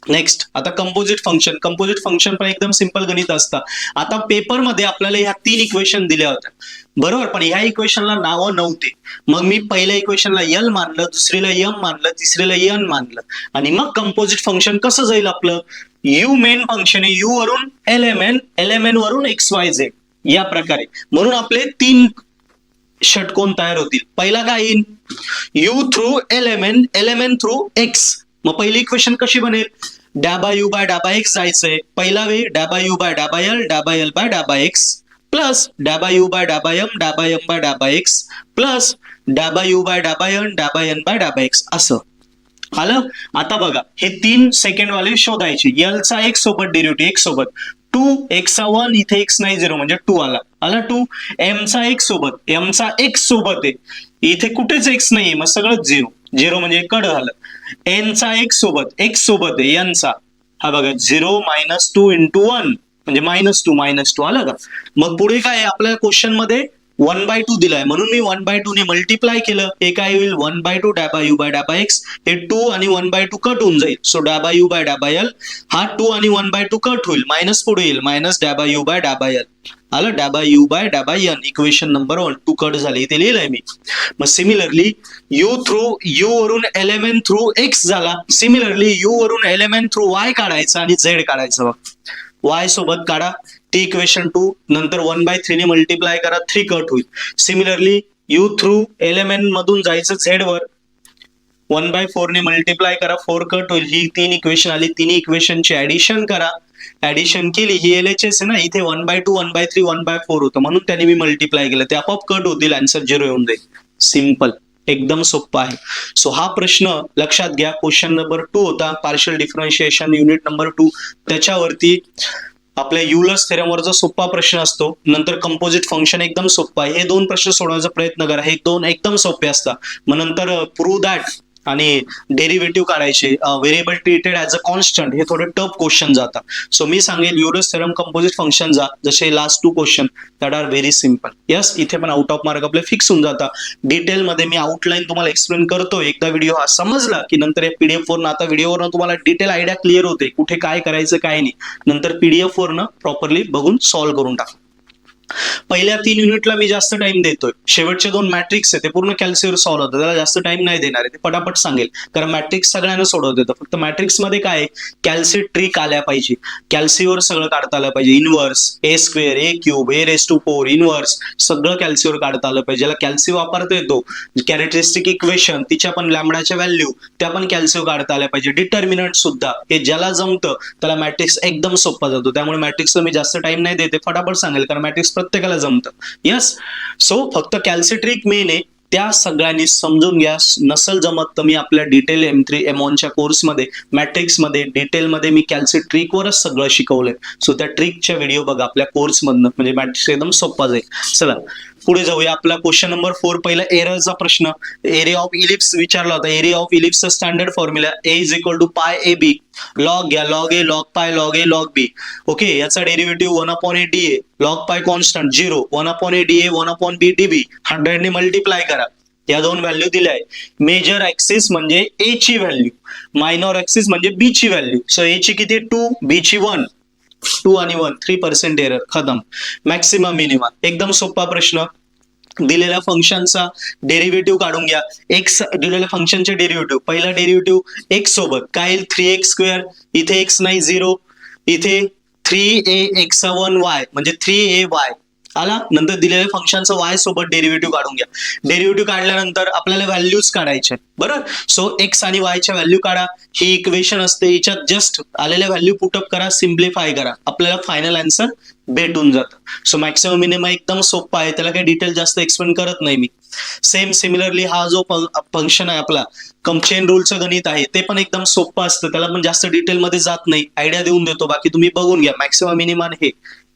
नेक्स्ट, आता कंपोजिट फंक्शन. कंपोजिट फंक्शन पण एकदम सिंपल गणित असतं. आता पेपरमध्ये आपल्याला ह्या 3 इक्वेशन दिल्या होत्या, बरोबर, पण ह्या इक्वेशनला नावं नव्हते. मग मी पहिल्या इक्वेशनला L मानलं, दुसरीला M मानलं, तिसरीला N मानलं, आणि मग कंपोजिट फंक्शन कसं जाईल आपलं, U मेन फंक्शन आहे, U वरून LMN, LMN वरून XYZ, या प्रकारे. म्हणून आपले 3 षटकोन तयार होतील. पहिला काय येईल, U through LMN, LMN through X. मग पहिली इक्वेशन कशी बनेल, डॅ बाय यू बाय डॅ बाय एक्स जायचंय, पहिला वे डॅ बाय यू बाय डॅ बाय एल, डॅ बाय एल बाय डॅ बाय एक्स, प्लस डॅ बाय यू बाय डॅ बाय एम, डॅ बाय एम बाय डॅ बाय एक्स, प्लस डॅ बाय यू बाय डॅ बाय एन, डॅ बाय एन बाय डॅ बाय एक्स. असं आलं. आता बघा, हे 3 सेकंड वाले शोधायचे. L चा एक सोबत डेरिव्हेटिव्ह, एक सोबत 2, x चा 1, इथे x नाही 0, म्हणजे 2 आला 2. M चा एक सोबत, M चा x सोबत आहे, इथे कुठेच x नाहीये, मग सगळं 0, 0 म्हणजे कड झालं. n चा x सोबत, x सोबत आहे n चा, हा बघा 0 मायनस 2 इंटू 1 म्हणजे -2 आलं का. मग पुढे काय आहे, आपल्या क्वेश्चन मध्ये 1/2 दिलाय, म्हणून मी 1/2 ने मल्टिप्लाय केलं, हे काय होईल 1/2 डॅ बाय यू बाय डॅ बाय एक्स, हे 2 आणि 1/2 कट होऊन जाईल, सो डॅ बाय यू बाय डॅ बाय एल, हा 2 आणि 1/2 कट होईल, मायनस पुढे येईल, मायनस डॅ बाय यू बाय डॅ बाय एल, आलं डॅ बाय यू बाय डॅ बाय एन. इक्वेशन नंबर 1, 2 कट झाले, इथे लिहिलंय मी. मग सिमिलरली यू वरून LMN थ्रू एक्स झाला, सिमिलरली यू वरून LMN थ्रू वाय काढायचा आणि झेड काढायचं. वाय सोबत काढा, टी इक्वेशन 2, नंतर 1/3 ने मल्टिप्लाय करा, 3 कट होईल. सिमिलरली यू थ्रू LMN मधून जायचं झेड वर, 1/4 ने मल्टिप्लाय करा, 4 कट होईल. ही 3 इक्वेशन आली, 3 इक्वेशनची ऍडिशन करा, ऍडिशन केली, ही LHS आहे ना, इथे 1/2 1/3 1/4 होतं, म्हणून त्याने मी मल्टिप्लाय केलं, ते आपोआप कट होतील, आन्सर 0 येऊन जाईल. सिंपल, एकदम सोपा आहे. सो हा प्रश्न लक्षात घ्या. क्वेश्चन नंबर 2 होता, पार्शियल डिफरन्शिएशन युनिट नंबर 2, त्याच्यावरती आपल्या युलर्स थेरमवरचा सोपा प्रश्न असतो. नंतर कंपोजिट फंक्शन एकदम सोपं आहे, हे 2 प्रश्न सोडवण्याचा प्रयत्न करा, हे 2 एकदम सोपे असतात. मग नंतर प्रूव्ह दॅट आणि डेरिव्हेटिव्ह काढायचे, variable treated as a constant, हे थोडे टफ क्वेश्चन जातात. सो मी सांगेल युलर्स थेरम कंपोजिट फंक्शन जा, जसे last 2 question that are very simple. Yes, इथे पण आउट ऑफ मार्क आपले फिक्स होऊन जातात. डिटेल मध्ये मी आउटलाईन तुम्हाला एक्सप्लेन करतो, एकदा व्हिडिओ हा समजला की नंतर या PDF वरनं, आता व्हिडिओवरनं तुम्हाला डिटेल आयडिया क्लिअर होते, कुठे काय करायचं काय नाही, नंतर PDF वरनं प्रॉपरली बघून सॉल्व्ह करून टाका. पहिल्या 3 युनिटला मी जास्त टाइम देतोय, शेवटचे 2 मॅट्रिक्स आहे ते पूर्ण कॅल्सीवर सॉल्व्ह होतं, त्याला जास्त टाइम नाही देणार आहे, ते पटापट सांगेल, कारण मॅट्रिक्स सगळ्यांना सोडवत येतं. फक्त मॅट्रिक्स मध्ये काय आहे, कॅल्सी ट्रिक आल्या पाहिजे, कॅल्सीवर सगळं काढता आलं पाहिजे, inverse, a square, a cube, a⁴, inverse, सगळं कॅल्सीवर काढता आलं पाहिजे. ज्याला कॅल्सी वापरता येतो, कॅरेक्टरिस्टिक इक्वेशन, तिच्या पण लॅम्बडाच्या व्हॅल्यू, त्या पण कॅल्सीवर काढता आल्या पाहिजे, डिटर्मिनंट सुद्धा, हे ज्याला जमतं त्याला मॅट्रिक्स एकदम सोपा जातो. त्यामुळे मॅट्रिक्सला मी जास्त टाइम नाही देते, फटाफट सांगेल, कारण मॅट्रिक्स प्रत्येकाला जमतं. यस, सो फक्त कॅल्सी ट्रिक मेन आहे, त्या सगळ्यांनी समजून घ्या. नसल जमत तर मी आपल्या डिटेल M3 M1च्या कोर्समध्ये मॅट्रिक्समध्ये डिटेलमध्ये मी कॅल्सी ट्रिकवरच सगळं शिकवलंय. सो त्या ट्रिकच्या व्हिडिओ बघा आपल्या कोर्समधनं, म्हणजे मॅट्रिक्स एकदम सोपा जाईल. चला पुढे जाऊया. आपला क्वेश्चन नंबर 4, पहिला एररचा प्रश्न, एरिया ऑफ इलिप्स विचारला होता. एरिया ऑफ इलिप्सचा standard formula A = π/AB, log घ्या, log A log π log A log B. Okay, याचा derivative 1/a dA, log π constant 0, 1/a dA 1/b dB, 100 ने मल्टिप्लाय करा. या 2 व्हॅल्यू दिल्या आहे. मेजर ऍक्सिस म्हणजे A ची व्हॅल्यू, मायनॉर ऍक्सिस म्हणजे B ची व्हॅल्यू. सो A ची किती 2, B ची 1. 2 आणि 1 3% एरर, खतम. मॅक्सिमम मिनिमम, एकदम सोपा प्रश्न. दिलेल्या फंक्शनचा डेरिव्हेटिव्ह काढून घ्या. एक्स दिलेल्या फंक्शनचे डेरिव्हेटिव्ह, पहिला डेरिव्हेटिव्ह एक्स सोबत काय येईल 3x², इथे एक्स नाही 0, इथे 3ax1y म्हणजे 3ay आला. नंतर दिलेल्या फंक्शनचा y सोबत डेरिव्हेटिव्ह काढून घ्या. डेरिव्हेटिव्ह काढल्यानंतर आपल्याला व्हॅल्यूज काढायचे, बरोबर. सो एक्स आणि y च्या व्हॅल्यू काढा. ही इक्वेशन असते, हिच्यात जस्ट आलेल्या व्हॅल्यू पुटअप करा, सिम्प्लिफाय करा, आपल्याला फायनल आन्सर भेटून जातं. सो मॅक्सिमम मिनिमम एकदम सोपा आहे, त्याला काही डिटेल जास्त एक्सप्लेन करत नाही मी. सेम सिमिलरली हा जो फंक्शन आहे आपला चेन रूलचं गणित आहे ते पण एकदम सोपं असतं, त्याला पण जास्त डिटेल मध्ये जात नाही, आयडिया देऊन देतो, बाकी तुम्ही बघून घ्या. मॅक्सिमम मिनिमम हे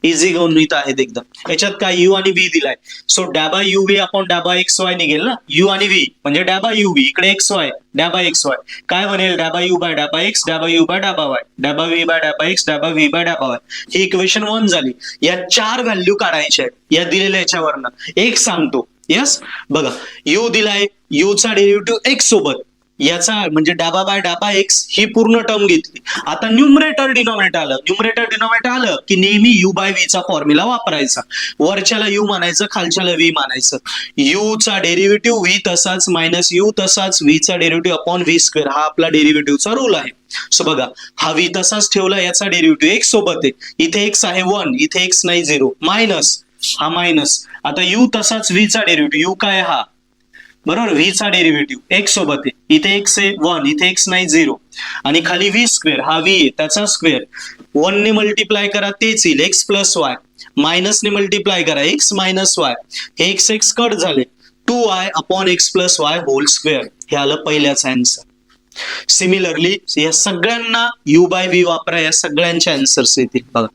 इझी गणित आहेत एकदम. याच्यात काय u आणि v दिलाय, सो डॅबा यू व्ही अपॉन डॅबा एक्स वाय निघेल ना. u आणि v म्हणजे डॅबा यू व्ही, इकडे एक्स वाय डॅबा एक्स वाय काय बनेल, डॅबा यू बाय डॅबा एक्स, डॅबा यू बाय डॅबा वाय, डॅबा व्ही बाय डॅबा एक्स, डॅबा व्ही बाय डॅबा वाय. ही इक्वेशन 1 झाली. या 4 व्हॅल्यू काढायच्या आहेत या दिलेल्या याच्यावरनं. एक सांगतो, यस बघा, u दिलाय, u चा डेरिव्हेटिव्ह x सोबत, याचा म्हणजे डाबा बाय डाबा एक्स ही पूर्ण टर्म घेतली. आता न्यूमरेटर डिनॉमिनेटर आलं, न्यूमरेटर डिनॉमिनेटर आलं की नेहमी u बाय v चा फॉर्म्युला वापरायचा. वरच्याला u मानायचं, खालच्याला v मानायचं. u चा डेरिव्हेटिव्ह v तसाच मायनस u तसाच, v चा डेरिव्हेटिव्ह अपॉन v², हा आपला डेरिव्हेटिव्हचा रूल आहे. सो बघा, हा v तसाच ठेवला, याचा डेरिव्हेटिव्ह x सोबत आहे, इथे x आहे 1, इथे x नाही 0, मायनस हा मायनस. आता u तसाच v चा डेरिव्हेटिव्ह, u काय हा बरोबर, v चा डेरिव्हेटिव्ह x सोबत आहे, इथे x आहे 1, इथे x नाही 0, आणि खाली v², हा v आहे त्याचा स्क्वेअर. 1 ने मल्टिप्लाय करा तेच येईल x प्लस वाय, मायनस ने मल्टिप्लाय करा x मायनस वाय, हे x x कट झाले, 2y upon x plus y whole square. हे आलं पहिल्याच आन्सर. सिमिलरली या सगळ्यांना u बाय v वापरा, या सगळ्यांचे आन्सर्स येतील. बघा,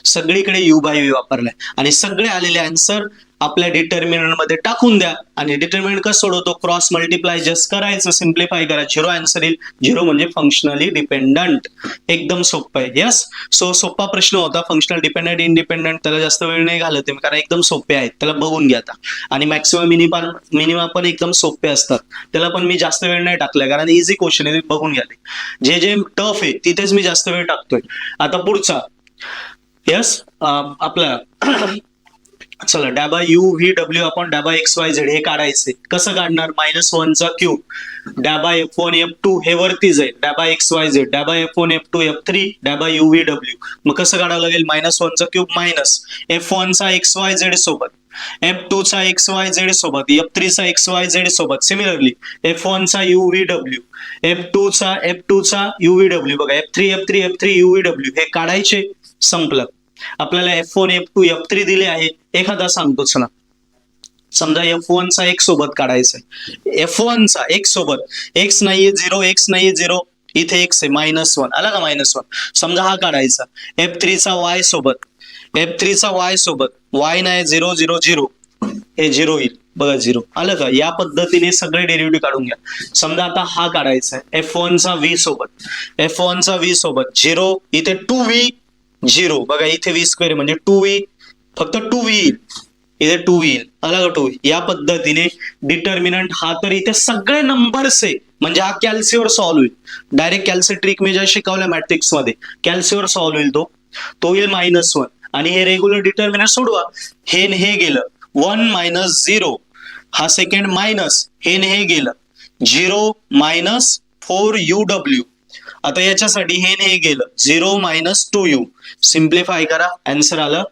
सगळीकडे u बाय v वापरलाय आणि सगळे आलेले आन्सर आपल्या डिटर्मिनंट मध्ये टाकून द्या. आणि डिटर्मिनंट कसं सोडवतो, क्रॉस मल्टिप्लाय जस्ट करायचं, सिम्प्लिफाय करा, 0 आन्सर येईल. 0 म्हणजे फंक्शनली डिपेंडंट, एकदम सोपं आहे. यस, सो सोपा प्रश्न होता. फंक्शनल डिपेंडंट इंडिपेंडंट, त्याला जास्त वेळ नाही घालत कारण एकदम सोपे आहेत, त्याला बघून घ्या आता. आणि मॅक्सिमम मिनिमम पण एकदम सोपे असतात, त्याला पण मी जास्त वेळ नाही टाकलाय कारण इझी क्वेश्चन आहे, बघून घ्या. जे जे टफ आहे तिथेच मी जास्त वेळ टाकतोय. आता पुढचा, यस आपला चला, डॅबा यू व्ही डब्ल्यू अपॉन डॅबा एक्स वाय झेड हे काढायचे. कसं काढणार, -1 चा क्यूब, डॅबा F1 F2 हे वरती जाईल, डॅबा एक्स वाय झेड, डॅबा F1 F2 F3, डॅबा यू व्ही डब्ल्यू. मग कसं काढावं लागेल, -1 चा क्यूब मायनस F1 चा एक्स वाय झेड सोबत, F2 चा एक्स वाय झेड सोबत, F3 चा एक्स वाय झेड सोबत. सिमिलरली F1 चा यू व्ही डब्ल्यू, F2 चा यू व्ही डब्ल्यू, बघा F3 यू व्ही डब्ल्यू हे काढायचे. संपलं. आपल्याला F1 F2 F3 दिले आहे, एखादा सांगतो चला. समजा F1 चा x सोबत काढायचा आहे, F1 चा x सोबत, x नाहीये 0, x नाहीये 0, इथे x आहे -1, आला का -1. समजा हा काढायचा. F3 चा y सोबत, F3 चा y सोबत, y नाही 0 0 0, हे 0 येईल, बघा 0 आलं का. या पद्धतीने सगळे डेरिव्हेटिव्ह काढून घ्या. समजा आता हा काढायचा आहे F1 चा v सोबत, F1 चा v सोबत 0, इथे 2v 0, बघा इथे v² म्हणजे 2v, फक्त 2v येईल, इथे 2v येईल, आला का 2v. या पद्धतीने डिटर्मिनंट हा, तर इथे सगळे नंबर्स आहे म्हणजे हा कॅल्सीवर सॉल्व्ह होईल. डायरेक्ट कॅल्सी ट्रिक मी ज्या शिकवल्या मॅट्रिक्स मध्ये, कॅल्सीवर सॉल्व्ह होईल तो येईल -1. आणि हे रेग्युलर डिटर्मिनंट सोडवा, हे गेलं 1 - 0, हा सेकंड मायनस, हे गेलं 0 - 4uw. आता याच्यासाठी हे गेलं 0 - 2u, सिम्प्लिफाय करा, आन्सर आलं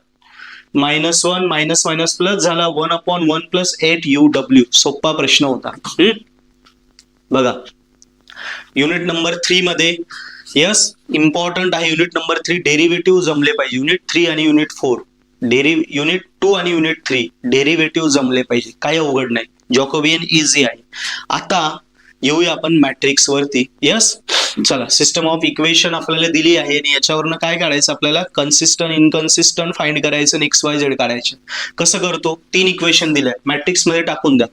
-1 मायनस प्लस झाला 1/1 + 8uw. सोपा प्रश्न होता. बघा, युनिट नंबर 3 मध्ये, यस इम्पॉर्टंट आहे युनिट नंबर 3, डेरिव्हेटिव्ह जमले पाहिजे. युनिट 3 आणि युनिट 4, युनिट 2 आणि युनिट 3 डेरिव्हेटिव्ह जमले पाहिजे, काही अवघड नाही, जॅकोबियन इझी आहे. आता येऊया आपण मॅट्रिक्स वरती. यस, चला, सिस्टम ऑफ इक्वेशन आपल्याला दिली आहे आणि याच्यावरनं काय काढायचं, आपल्याला कन्सिस्टंट इनकन्सिस्टंट फाइंड करायचं आणि XYZ काढायचे. कसं करतो, 3 इक्वेशन दिल्या मॅट्रिक्स मध्ये टाकून द्या.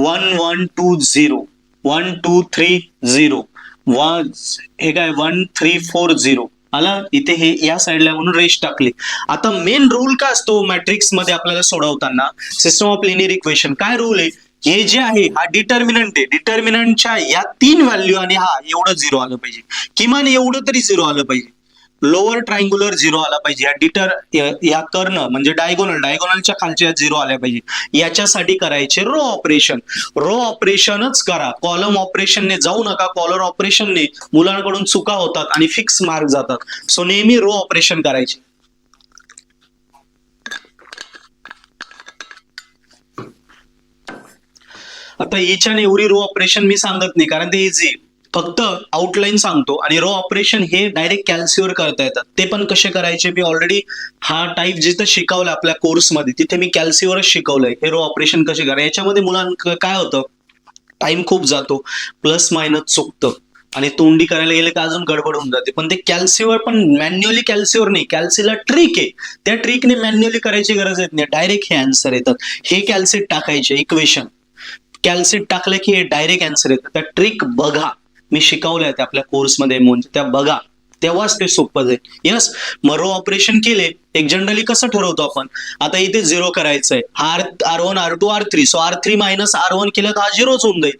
1 1 2 0, 1 2 3 0, 1 हे काय 1 3 4 0 आला. इथे हे या साईडला म्हणून रेश टाकली. आता मेन रूल काय असतो मॅट्रिक्स मध्ये आपल्याला सोडवताना, सिस्टम ऑफ लिनियर इक्वेशन, काय रूल आहे, हे जे आहे हा डिटर्मिनंट आहे, डिटर्मिनंटच्या या 3 व्हॅल्यू आणि हा एवढं 0 आलं पाहिजे, किमान एवढं तरी 0 आलं पाहिजे. लोअर ट्रायंग्युलर 0 आला पाहिजे, या कर्ण म्हणजे डायगोनलच्या खालच्या 0 आल्या पाहिजे, याच्यासाठी करायचे रो ऑपरेशन. रो ऑपरेशनच करा, कॉलम ऑपरेशनने जाऊ नका. कॉलम ऑपरेशनने मुलांकडून चुका होतात आणि फिक्स मार्क जातात. सो नेहमी रो ऑपरेशन करायचे. आता each and every row operation मी सांगत नाही कारण ते इझी, फक्त आउटलाईन सांगतो. आणि रो ऑपरेशन हे डायरेक्ट कॅल्सीवर करता येतात. ते पण कसे करायचे मी ऑलरेडी हा टाईप जिथं शिकवलं आपल्या कोर्समध्ये तिथे मी कॅल्सीवरच शिकवलंय. हे रो ऑपरेशन कसे करायचे. याच्यामध्ये मुलांना काय होतं, टाइम खूप जातो, प्लस मायनस चुकतं आणि तोंडी करायला गेले का अजून गडबड होऊन जाते. पण ते कॅल्सीवर पण मॅन्युअली कॅल्सीवर नाही, कॅल्सीला ट्रिक आहे, त्या ट्रिकने मॅन्युअली करायची गरज येत नाही, डायरेक्ट हे आन्सर येतात. हे कॅल्सीट टाकायचे इक्वेशन, कॅल्सीट टाकलं की हे डायरेक्ट आन्सर येतं. त्या ट्रिक बघा, मी शिकवल्या त्या आपल्या कोर्समध्ये, म्हणजे त्या बघा तेव्हाच ते सोपं जाईल. यस, मग रो ऑपरेशन केले. एक जनरली कसं ठरवतो आपण, आता इथे 0 करायचंय, R1 R2 R3, so R3 minus R1 केलं तर हा 0च होऊन जाईल.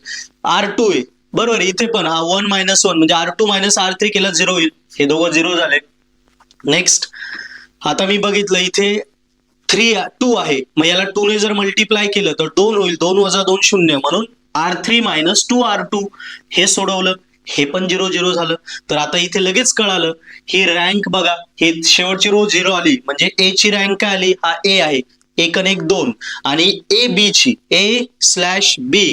R2 आहे बरोबर, इथे पण 1 मायनस 1 म्हणजे R2 मायनस R3 केलं 0 होईल. हे दोघं 0 झाले. नेक्स्ट, आता मी बघितलं इथे 2 आहे, मग याला 2 ने जर मल्टिप्लाय केलं तर 2 होईल. 2 वजा 2 0, म्हणून R3 मायनस 2 R2 हे सोडवलं, हे पण 0 0 झालं. तर आता इथे लगेच कळालं, ही रँक बघा, हे शेवटची रो 0 आली म्हणजे ए ची रँक काय आली, हा ए आहे, 1 आणि 1 2, आणि ए बी ची A/B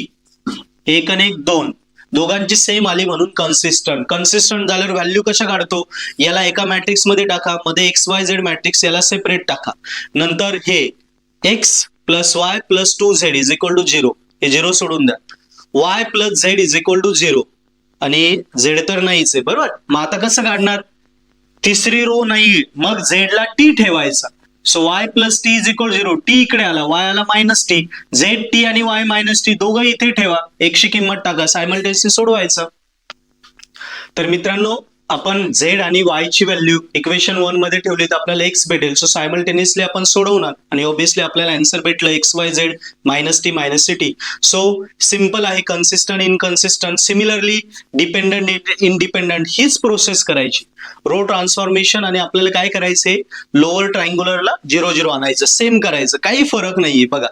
1 आणि 1 2 दोघांची सेम आली म्हणून कन्सिस्टंट. कन्सिस्टंट झाल्यावर व्हॅल्यू कशा काढतो, याला एका मॅट्रिक्स मध्ये टाका, मध्ये XYZ मॅट्रिक्स, याला सेपरेट टाका. नंतर हे x plus y plus 2z is equal to 0, हे 0 सोडून द्या. y plus z is equal to 0, आणि z तर नाहीच आहे बरोबर. मग आता कसं काढणार, तिसरी रो नाही, मग z ला t ठेवायचा. So y plus T is equal 0, T इकडे आला, y आला मायनस टी, झेड टी आणि y मायनस टी दोघं इथे ठेवा, एकशी किंमत टाका, सायमल्टेनियसली सोडवायचं. तर मित्रांनो, आपण z आणि y ची व्हॅल्यू इक्वेशन 1 मध्ये ठेवली तर आपल्याला x भेटेल. सो सायमल्टेनियसली आपण सोडवणार आणि ऑब्विसली आपल्याला आन्सर भेटलं XYZ minus T minus T. So simple आहे, कन्सिस्टंट इनकन्सिस्टंट, सिमिलरली डिपेंडंट इंडिपेंडंट, हीच प्रोसेस करायची. रो ट्रान्सफॉर्मेशन, आणि आपल्याला काय करायचंय, लोअर ट्रायंग्युलरला 0 0 आणायचं, सेम करायचं, काही फरक नाहीये बघा.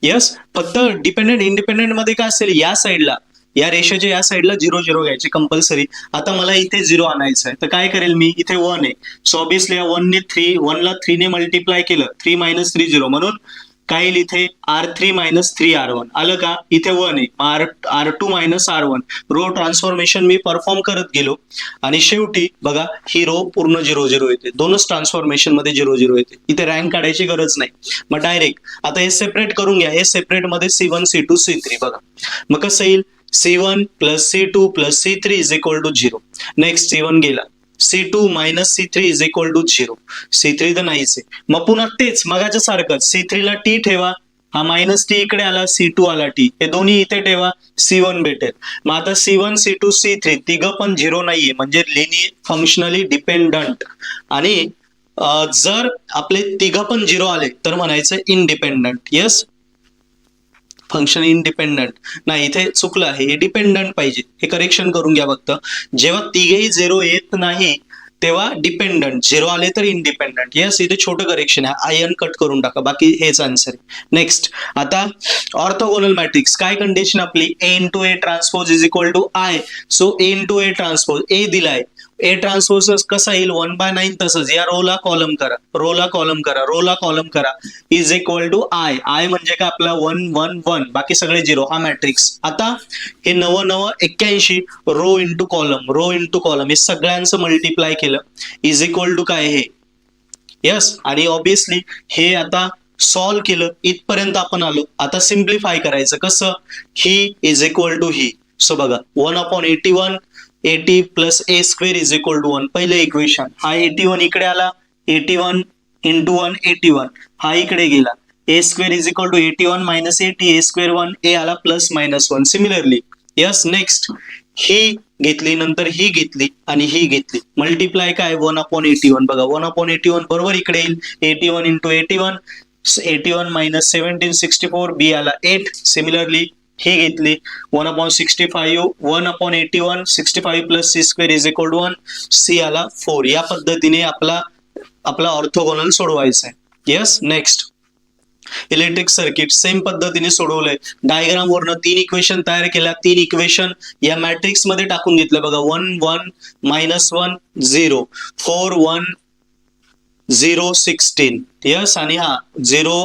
यस, फक्त डिपेंडंट इंडिपेंडंट मध्ये काय असेल, या साईडला, या रेषेच्या या साईडला 0 0 घ्यायचे कंपल्सरी. आता मला इथे 0 आणायचं आहे तर काय करेल मी, इथे 1 आहे, सो ऑब्विसली या 1 ला 3 ने मल्टिप्लाय केलं, 3 मायनस 3 0, म्हणून काय येईल इथे R3 मायनस 3 R1 आलं का, इथे 1 आहे, R2 minus R1. Row transformation मी परफॉर्म करत गेलो आणि शेवटी बघा ही रो पूर्ण 0 0 येते, दोनच ट्रान्सफॉर्मेशन मध्ये 0 0 येते. इथे रँक काढायची गरज नाही. मग डायरेक्ट आता हे सेपरेट करून घ्या, हे सेपरेट मध्ये C1 C2 C3 बघा, मग कसं येईल, C1 plus C2 plus C3 is equal to 0. Next C1 गेला, C2 minus C3 is equal to 0, C3 तर नाहीच आहे. मग पुन्हा तेच मगाच्या सारखंच, C3 ला टी ठेवा, हा मायनस टी इकडे आला, C2 आला टी, हे दोन्ही इथे ठेवा, C1 भेटेल. मग आता C1 C2 C3 तिघं पण 0 नाहीये, म्हणजे लिनियर फंक्शनली डिपेंडंट. आणि जर आपले तिघं पण 0 आले तर म्हणायचं इंडिपेंडंट. यस, फंक्शन इंडिपेंडंट नाही, इथे चुकलं आहे, हे डिपेंडंट पाहिजे, हे करेक्शन करून घ्या फक्त. जेव्हा तिघेही 0 येत नाही तेव्हा डिपेंडंट, 0 आले तर इंडिपेंडंट. यस, इथे छोटं करेक्शन आहे, आयन कट करून टाका, बाकी हेच आन्सर आहे. नेक्स्ट, आता ऑर्थोगोनल मॅट्रिक्स, काय कंडिशन आपली, A into A transpose is equal to I. So A into A transpose, A दिलाय, A ट्रान्सपोज कसा येईल, 1/9, तसंच या रोला कॉलम करा, रोला कॉलम करा, रोला कॉलम करा, is equal to I. I म्हणजे काय आपला 1 1 1, बाकी सगळे 0, हा मॅट्रिक्स. आता हे 9 9 81 रो इंटू कॉलम, हे सगळ्यांचं मल्टिप्लाय केलं, इज इक्वल टू काय हे. यस, आणि ऑब्विसली हे आता सॉल्व्ह केलं, इथपर्यंत आपण आलो. आता सिम्प्लिफाय करायचं कसं, ही इज इक्वल टू ही. सो बघा 1/81 80 plus A square is equal to 1, पहिलं इक्वेशन, हा 81 इकडे आला, 81 इंटू 1 81, हा इकडे गेला, A square is equal to 81 मायनस 80, A स्क्वेअर 1, A आला plus minus 1. Similarly yes, next ही घेतली, नंतर ही घेतली आणि ही घेतली, मल्टिप्लाय काय 1/81 बघा, 1/81 बरोबर इकडे येईल, 81 इंटू 81, 81 मायनस 17 64, B आला 8. सिमिलरली ही घेतली 1/65 1/81 65 plus C square is equal to 1 C आला 4. या पद्धतीने आपला ऑर्थोगोनल सोडवायचा आहे. Yes. Next electric circuit same पद्धतीने सोडवलंय. डायग्राम वरनं 3 इक्वेशन तयार केल्या. 3 इक्वेशन या मॅट्रिक्स मध्ये टाकून घेतलं बघा. 1 1 -1 0 4 1 0 16. यस. आणि हा 0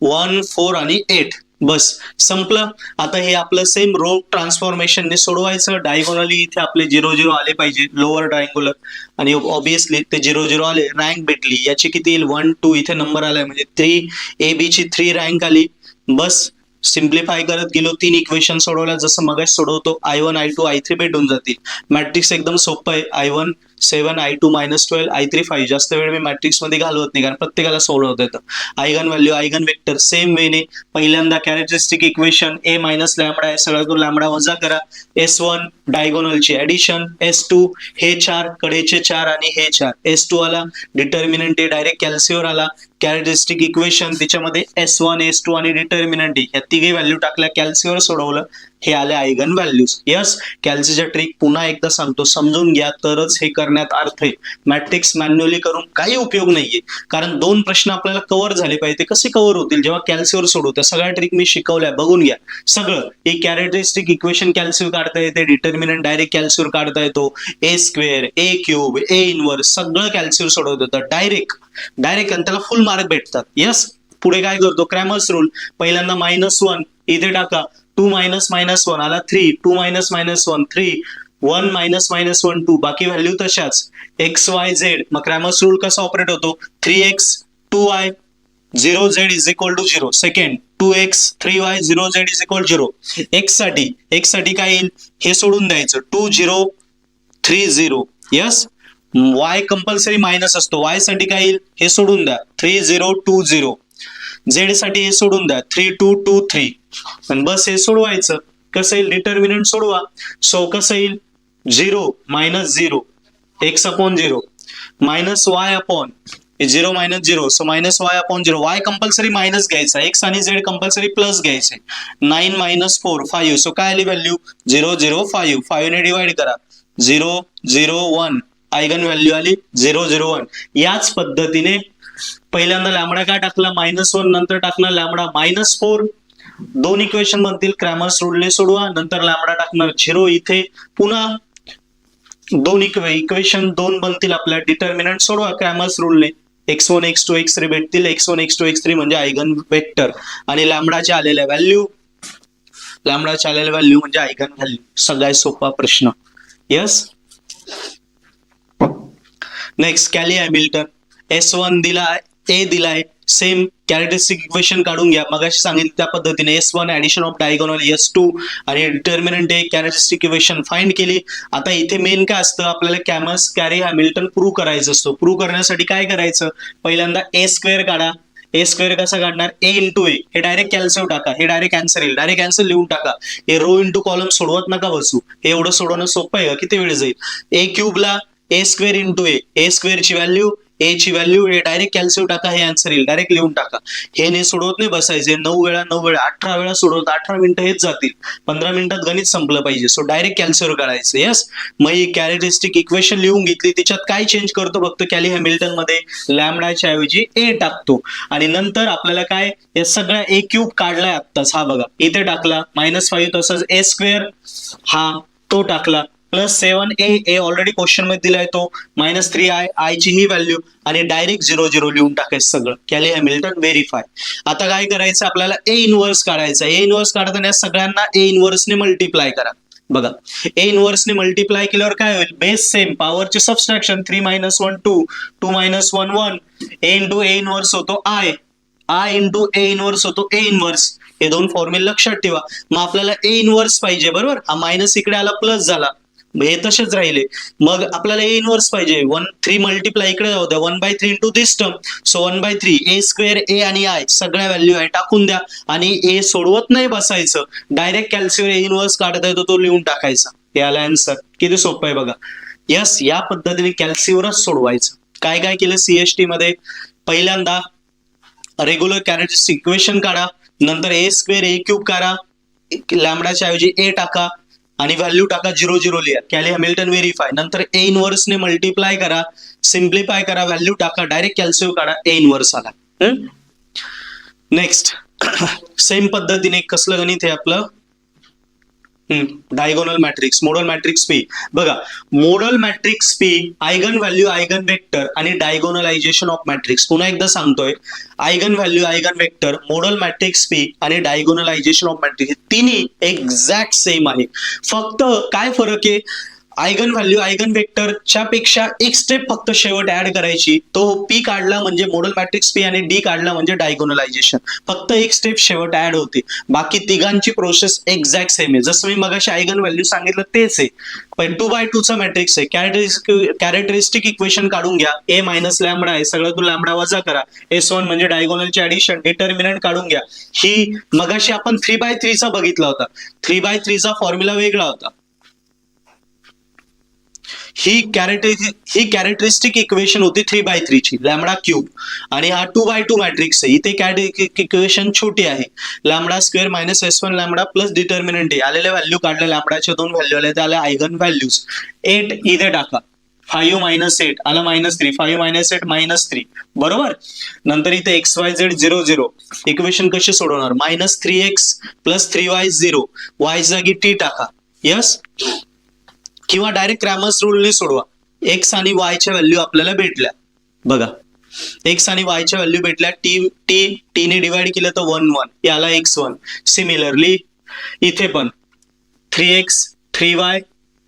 1 4 आणि 8. बस संपलं. आता हे आपलं सेम रो ट्रान्सफॉर्मेशनने सोडवायचं. डायगोनली इथे आपले 0 0 आले पाहिजे लोअर ट्रायंग्युलर आणि ऑब्विसली ते 0 0 आले. रँक भेटली. याची किती येईल 1 2 इथे नंबर आलाय म्हणजे 3 AB ची 3 रँक आली. बस सिम्प्लिफाय करत गेलो. 3 इक्वेशन सोडवल्या जसं मगाच सोडवतो. I1 I2 I3 भेटून जातील. मॅट्रिक्स एकदम सोपं आहे. I1 7 I2 -12 I3 5. जास्त वेळ मी मॅट्रिक्स मध्ये घालवत नाही कारण प्रत्येकाला सोडवता येतं. Eigen value eigen vector same वेने पहिल्यांदा characteristic equation A minus lambda आहे. सगळा तो लॅम्बडा वजा करा. S1 डायगोनलची addition. S2 हे 4 कडेचे 4 आणि हे 4. S2 आला. डिटर्मिनंट डायरेक्ट कॅल्सीवर आला. कॅरेक्टरिस्टिक इक्वेशन त्याच्यामध्ये S1 S2 आणि डिटर्मिनंट या तिघे व्हॅल्यू टाकल्या. कॅल्सीवर सोडवलं. हे आले आयगन व्हॅल्यूज. यस. कॅल्सीच्या ट्रिक पुन्हा एकदा सांगतो समजून घ्या तरच हे करण्यात अर्थ आहे. मॅट्रिक्स मॅन्युअली करून काही उपयोग नाहीये कारण 2 प्रश्न आपल्याला कव्हर झाले पाहिजे. ते कसे कव्हर होतील जेव्हा कॅल्सीवर सोडवत्या. सगळ्या ट्रिक मी शिकवल्या बघून घ्या. सगळं एक कॅरेक्टरिस्टिक इक्वेशन कॅल्सीवर काढता येते. डिटर्मिनंट डायरेक्ट कॅल्सीवर काढता येतो. A square A cube A inverse सगळं कॅल्सीवर सोडवत होतं. डायरेक्ट आणि त्याला फुल मार्क भेटतात. यस. पुढे काय करतो क्रॅमर्स रूल. पहिल्यांदा -1 इथे टाका. 2 -1 आला 3 2 -1 3 1 -1 2. बाकी व्हॅल्यू तशाच. X Y Z. मग क्रॅमर्स रूल कसा ऑपरेट होतो 3x 2y 0z is equal to 0. Second 2x 3y 0z is equal 0. x साठी काय येईल हे सोडून द्यायचं 2 0 3 0. यस. y कंपल्सरी मायनस असतो. y साठी काय येईल हे सोडून द्या 3 0 2 0. z साठी हे सोडून द्या 3 2 2 3. आणि बस हे सोडवायचं. कसं येईल डिटर्मिनंट सोडवा. सो कसं येईल 0 -0 x/0 -y upon 0 -0 so -y/0. y compulsory minus घ्यायचा. x आणि z कंपल्सरी प्लस घ्यायचे. 9 - 4 5. सो काय आली व्हॅल्यू 0 0 5. 5 ने डिवाइड करा 0 0 1. आयगन व्हॅल्यू आली 0 0 1. याच पद्धतीने पहिल्यांदा लॅम्बडा काय टाकला -1 नंतर टाकणार लॅम्बडा -4. 2 इक्वेशन बनतील. क्रॅमर्स रूलने सोडवा. नंतर लॅम्बडा टाकणार 0 इथे. पुन्हा 2 इक्वेशन 2 बनतील आपल्या. डिटर्मिनंट सोडवा क्रॅमर्स रूलने. x1 x2 x3 भेटतील. x1 x2 x3 म्हणजे आयगन वेक्टर आणि लॅम्बडाचे आलेल्या व्हॅल्यू म्हणजे आयगन व्हॅल्यू. सगळ्यात सोपा प्रश्न. यस. Next कॅली Hamilton. S1 दिलाय A दिलाय. सेम कॅरेक्टरिस्टिक इक्वेशन काढून घ्या. मगाशी सांगितलं त्या पद्धतीने S1 addition of diagonal S2 आणि डिटर्मिनंट कॅरेक्टरिस्टिक इक्वेशन फाइंड केली. आता इथे मेन काय असतं आपल्याला कॅरी हॅमिल्टन प्रूव्ह करायचं असतो. प्रूव्ह करण्यासाठी काय करायचं पहिल्यांदा A स्क्वेअर काढा. A स्क्वेअर कसा काढणार A इंटू A. हे डायरेक्ट कॅल्सियम टाका. हे डायरेक्ट आन्सर येईल. डायरेक्ट आन्सर लिहून टाका. हे रो इंटू कॉलम सोडवत नका बसू. हे एवढं सोडवणं सोपं आहे का किती वेळ जाईल. A क्यूबला A स्क्वेअर इंटू A स्क्वेअरची व्हॅल्यू A ची व्हॅल्यू हे डायरेक्ट कॅल्सियम टाका. हे आन्सर येईल. डायरेक्ट लिहून टाका. हे नाही सोडवत नाही बसायचे. 9 वेळा 18 वेळा सोडवत 18 मिनिटं हेच जातील. 15 मिनिटात गणित संपलं पाहिजे. सो डायरेक्ट कॅल्सियम काढायचं. यस. मग ही कॅरेक्टरिस्टिक इक्वेशन लिहून घेतली. त्याच्यात काय चेंज करतो फक्त कॅली हॅमिल्टन मध्ये लॅम्बडाच्या ऐवजी A टाकतो आणि नंतर आपल्याला काय या सगळ्या A क्यूब काढलाय आत्ताच. हा बघा इथे टाकला -5 तसंच A स्क्वेअर हा तो टाकला +7A ऑलरेडी क्वेश्चन मध्ये दिलाय तो -3i ची ही व्हॅल्यू आणि डायरेक्ट 0 0 लिहून टाकायचं सगळं. कॅली हॅमिल्टन व्हेरीफाय. आता काय करायचं आपल्याला A इनवर्स काढायचा. A इनवर्स काढताना सगळ्यांना A इनवर्सने मल्टिप्लाय करा. बघा A इनवर्सने मल्टिप्लाय केल्यावर काय होईल बेस सेम पॉवरचे subtraction 3 - 1 2 2 - 1 1. A into A inverse होतो I इंटू A इनवर्स होतो A इनवर्स. हे 2 फॉर्म्युले लक्षात ठेवा. मग आपल्याला A इनवर्स पाहिजे बरोबर. हा मायनस इकडे आला प्लस झाला. हे तसेच राहिले. मग आपल्याला A इनवर्स पाहिजे 3 मल्टिप्लाय इकडे जाऊ द्या 1/3 into this term. So 1/3 A square A आणि I सगळ्या व्हॅल्यू आहे टाकून द्या आणि A सोडवत नाही बसायचं. डायरेक्ट कॅल्सियम A इनवर्स काढता येतो तो लिहून टाकायचा. हे आला आन्सर. किती सोपं आहे बघा. यस. या पद्धतीने कॅल्सियमच सोडवायचं. काय काय केलं CST मध्ये पहिल्यांदा रेग्युलर कॅरेक्टरिस्टिक इक्वेशन काढा. नंतर A स्क्वेअर A क्यूब काढा. लॅमडाच्या ऐवजी ए टाका आणि व्हॅल्यू टाका 0 लिहा, कॅली हॅमिल्टन व्हेरीफाय, नंतर ए इनवर्सने मल्टिप्लाय करा, सिम्प्लिफाय करा, व्हॅल्यू टाका, डायरेक्ट कॅल्सियम काढा, ए इनवर्स आला. नेक्स्ट सेम पद्धतीने कसलं गणित आहे आपलं, डायगोनल मॅट्रिक्स, मोडल मॅट्रिक्स पी. बघा मोडल matrix P, eigen value, eigen vector आणि डायगोनलायझेशन ऑफ मॅट्रिक्स. पुन्हा एकदा सांगतोय, आयगन व्हॅल्यू, आयगन वेक्टर, मोडल मॅट्रिक्स पी आणि डायगोनलायझेशन ऑफ मॅट्रिक्स तिन्ही एक्झॅक्ट सेम आहे. फक्त काय फरक आहे, आयगन व्हॅल्यू, आयगन वेक्टरच्या पेक्षा एक स्टेप फक्त शेवट ऍड करायची, तो पी काढला म्हणजे मोडल मॅट्रिक्स पी आणि डी काढला म्हणजे डायगोनलायझेशन. फक्त एक स्टेप शेवट ऍड होते, बाकी तिघांची प्रोसेस एक्झॅक्ट सेम आहे. जसं मी मगाशी आयगन व्हॅल्यू सांगितलं तेच आहे, पण 2x2 चा मॅट्रिक्स आहे. कॅरेक्टरिस्टिक इक्वेशन काढून घ्या, ए मायनस लॅमडा आहे, सगळं तू लॅमडा वजा करा, S1 म्हणजे डायगोनलची ऍडिशन, डिटर्मिनंट काढून घ्या. ही मगाशी आपण 3x3 चा बघितला होता, 3x3 चा फॉर्म्युला वेगळा होता. ही कॅरेक्टरिस्टिक इक्वेशन होती 3x3 ची, लॅमडा क्यूब, आणि हा 2x2 मॅट्रिक्स आहे. इथे कॅरेक्टरिस्टिक इक्वेशन छोटी आहे, lambda square minus S1 lambda plus determinant आहे. आलेल्या व्हॅल्यू काढल्या, लॅमडाच्या 2 व्हॅल्यू आल्या, त्या आल्या आयगन व्हॅल्यूज. 8 इथे टाका, 5 मायनस 8 आला -3, 5 मायनस 8 -3, बरोबर. नंतर इथे XYZ 0 0, इक्वेशन कशी सोडवणार, -3x प्लस 3y 0, y जागी t टाका, यस, किंवा डायरेक्ट क्रॅमर्स रूलने सोडवा. एक्स आणि वाय च्या व्हॅल्यू आपल्याला भेटल्या, बघा एक्स आणि वाय च्या व्हॅल्यू भेटल्या, टी ने डिवाइड केलं तर 1 1, याला x1. सिमिलरली इथे पण 3x 3y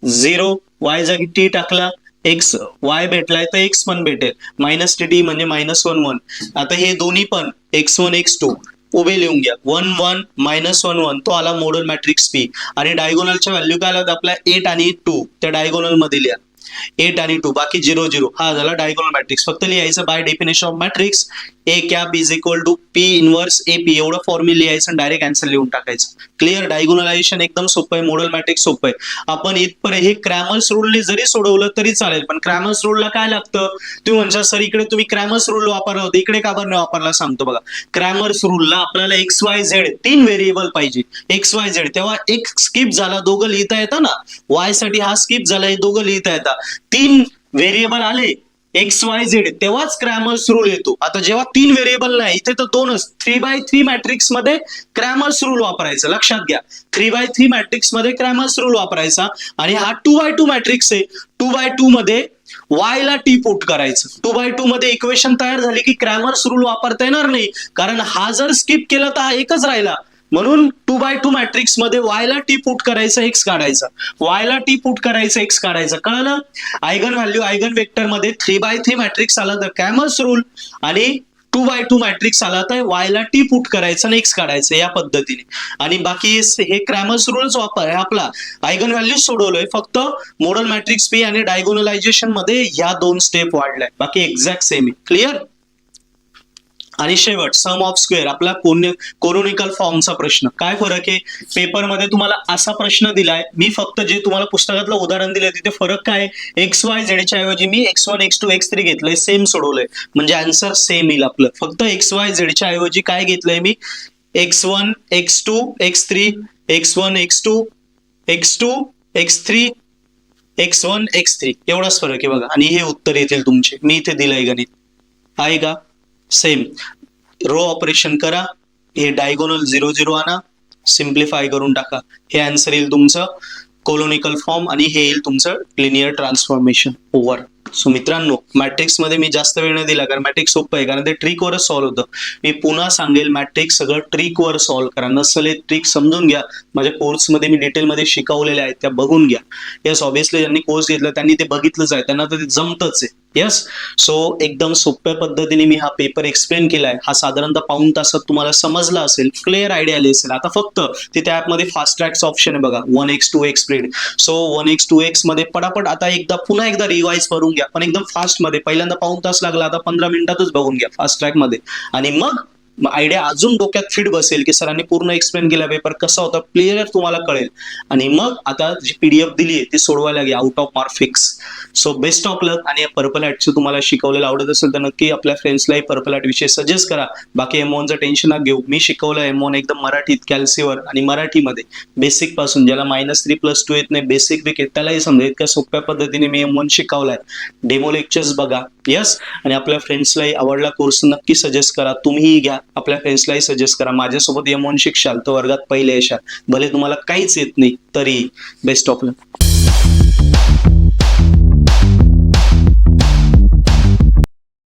0, y जागी t टाकला, x y भेटलाय तर x पण भेटेल, -t म्हणजे -1 1. आता हे दोन्ही पण x1 x2 उभे लिहून घ्या, 1 1 -1 1, तो आला मोडल मॅट्रिक्स पी. आणि डायगोनलच्या व्हॅल्यू काय आल्या आपल्या 8 आणि 2, त्या डायगोनल मध्ये लिहा 8 आणि 2, बाकी 0 0, हा झाला डायगोनल मॅट्रिक्स. फक्त लिहायचं by definition of matrix A cap is equal to P inverse A P, एवढं फॉर्म्युला लिहायचं, डायरेक्ट आन्सर लिहून टाकायचं. क्लिअर. डायगोनलायझेशन एकदम सोपं आहे, मोडल मॅट्रिक्स सोपं आहे. आपण इथपर्यंत हे क्रॅमर्स रूलने जरी सोडवलं तरी चालेल, पण क्रॅमर्स रूलला काय लागतं, तुम्ही म्हणता सर इकडे तुम्ही क्रॅमर्स रूल वापरला होता, इकडे का बरं नाही वापरला, सांगतो बघा. क्रॅमर्स रूलला आपल्याला XYZ 3 व्हेरिएबल पाहिजे, XYZ, तेव्हा एक स्किप झाला, दोघं लिहिता येतं ना, वाय साठी हा स्किप झाला, हे दोघं लिहिता येतात. 3 व्हेरिएबल आले XYZ तेव्हाच क्रॅमर्स रूल येतो. आता जेव्हा 3 व्हेरिएबल नाही, इथे तर 2च, 3x3 मॅट्रिक्स मध्ये क्रॅमर्स रूल वापरायचा, लक्षात घ्या. 3x3 मॅट्रिक्स मध्ये क्रॅमर्स रूल वापरायचा. आणि हा 2x2 मॅट्रिक्स आहे, 2x2 मध्ये y ला टी पुट करायचं. 2x2 मध्ये इक्वेशन तयार झाली की क्रॅमर्स रूल वापरता येणार नाही, कारण हा जर स्किप केला तर हा एकच राहिला. म्हणून 2x2 मॅट्रिक्स मध्ये y ला टी पुट करायचं, x काढायचा, y ला टी पुट करायचं, x काढायचं, कळलं. आयगन व्हॅल्यू, आयगन वेक्टर मध्ये 3x3 मॅट्रिक्स आला तर क्रॅमर्स रूल, आणि 2x2 मॅट्रिक्स आला तर y ला टी पुट करायचं आणि x काढायचं, या पद्धतीने. आणि बाकी हे क्रॅमर्स रूलच वापर आहे आपला. आयगन व्हॅल्यू सोडवलोय, फक्त मोडल मॅट्रिक्स पी आणि डायगोनलायझेशन मध्ये ह्या 2 स्टेप वाढलाय, बाकी एक्झॅक्ट सेम आहे. क्लिअर. आणि शेवट सम ऑफ स्क्वेअर, आपला कोरोनिकल फॉर्मचा प्रश्न. काय फरक आहे, पेपरमध्ये तुम्हाला असा प्रश्न दिलाय, मी फक्त जे तुम्हाला पुस्तकातलं उदाहरण दिलंय तिथे फरक काय, XYZ च्या ऐवजी मी x1 x2 x3 घेतलंय, सेम सोडवलंय, म्हणजे आन्सर सेम येईल आपलं. फक्त XYZ च्या ऐवजी काय घेतलंय मी, x1 x2 x3, x1 x2 x2 x3 x1 x3, एवढाच फरक आहे बघा. आणि हे उत्तर येतील तुमचे, मी इथे दिलंय गणित, आहे का सेम. रो ऑपरेशन करा, हे डायगोनल 0 0 आणा, सिम्प्लिफाय करून टाका, हे आन्सर येईल तुमचं कोलोनिकल फॉर्म, आणि हे येईल तुमचं लिनियर ट्रान्सफॉर्मेशन ओव्हर. सो मित्रांनो, मॅट्रिक्स मध्ये मी जास्त वेळ नाही दिला, कारण मॅट्रिक्स सोपं आहे, कारण ते ट्रिकवरच सॉल्व्ह होतं. मी पुन्हा सांगेल, मॅट्रिक्स सगळं ट्रिकवर सॉल्व्ह करा, नसले ट्रिक समजून घ्या, माझ्या कोर्समध्ये मी डिटेलमध्ये शिकवलेल्या आहेत, त्या बघून घ्या. यस, ऑब्व्हियसली ज्यांनी कोर्स घेतला त्यांनी ते बघितलंच आहे, त्यांना तर ते जमतच आहे. यस, सो एकदम सोप्या पद्धतीने मी हा पेपर एक्सप्लेन केलाय. हा साधारणतः पाऊण तासात तुम्हाला समजला असेल, क्लिअर आयडिया आली असेल. आता फक्त तिथे ऍपमध्ये फास्ट ट्रॅक्स ऑप्शन आहे बघा, 1x 2x speed. So 1x 2x मध्ये पटापट आता पुन्हा एकदा रिवाइज करून घ्या, पण एकदम फास्ट मध्ये. पहिल्यांदा पाऊण तास लागला, आता 15 मिनिटातच बघून घ्या फास्ट ट्रॅक मध्ये, आणि मग आयडिया अजून डोक्यात फिट बसेल की सरांनी पूर्ण एक्सप्लेन केला पेपर कसा होता क्लिअर तुम्हाला कळेल. आणि मग आता जी PDF दिली आहे ती सोडवायला घ्या out of mark fix. So best of luck. आणि पर्पल ॲटचं तुम्हाला शिकवलेलं आवडत असेल तर नक्की आपल्या फ्रेंड्सलाही पर्पल ॲट विषय सजेस्ट करा. बाकी M1चं टेन्शन ना घेऊ, मी शिकवलं M1 एकदम मराठीत कॅल्सीवर आणि मराठीमध्ये बेसिक पासून. ज्याला -3+2 येत नाही बेसिक विक त्यालाही समजा इतक्या सोप्या पद्धतीने मी M1 शिकवलाय. डेमो लेक्चर्स बघा. यस. आणि आपल्या फ्रेंड्सलाही आवडला कोर्स नक्की सजेस्ट करा. तुम्हीही घ्या, आपल्या फ्रेंड्सलाही सजेस्ट करा. माझ्यासोबत M1 शिकशाल तर वर्गात पहिले येशाल. भले तुम्हाला काहीच येत नाही तरी. Best of luck.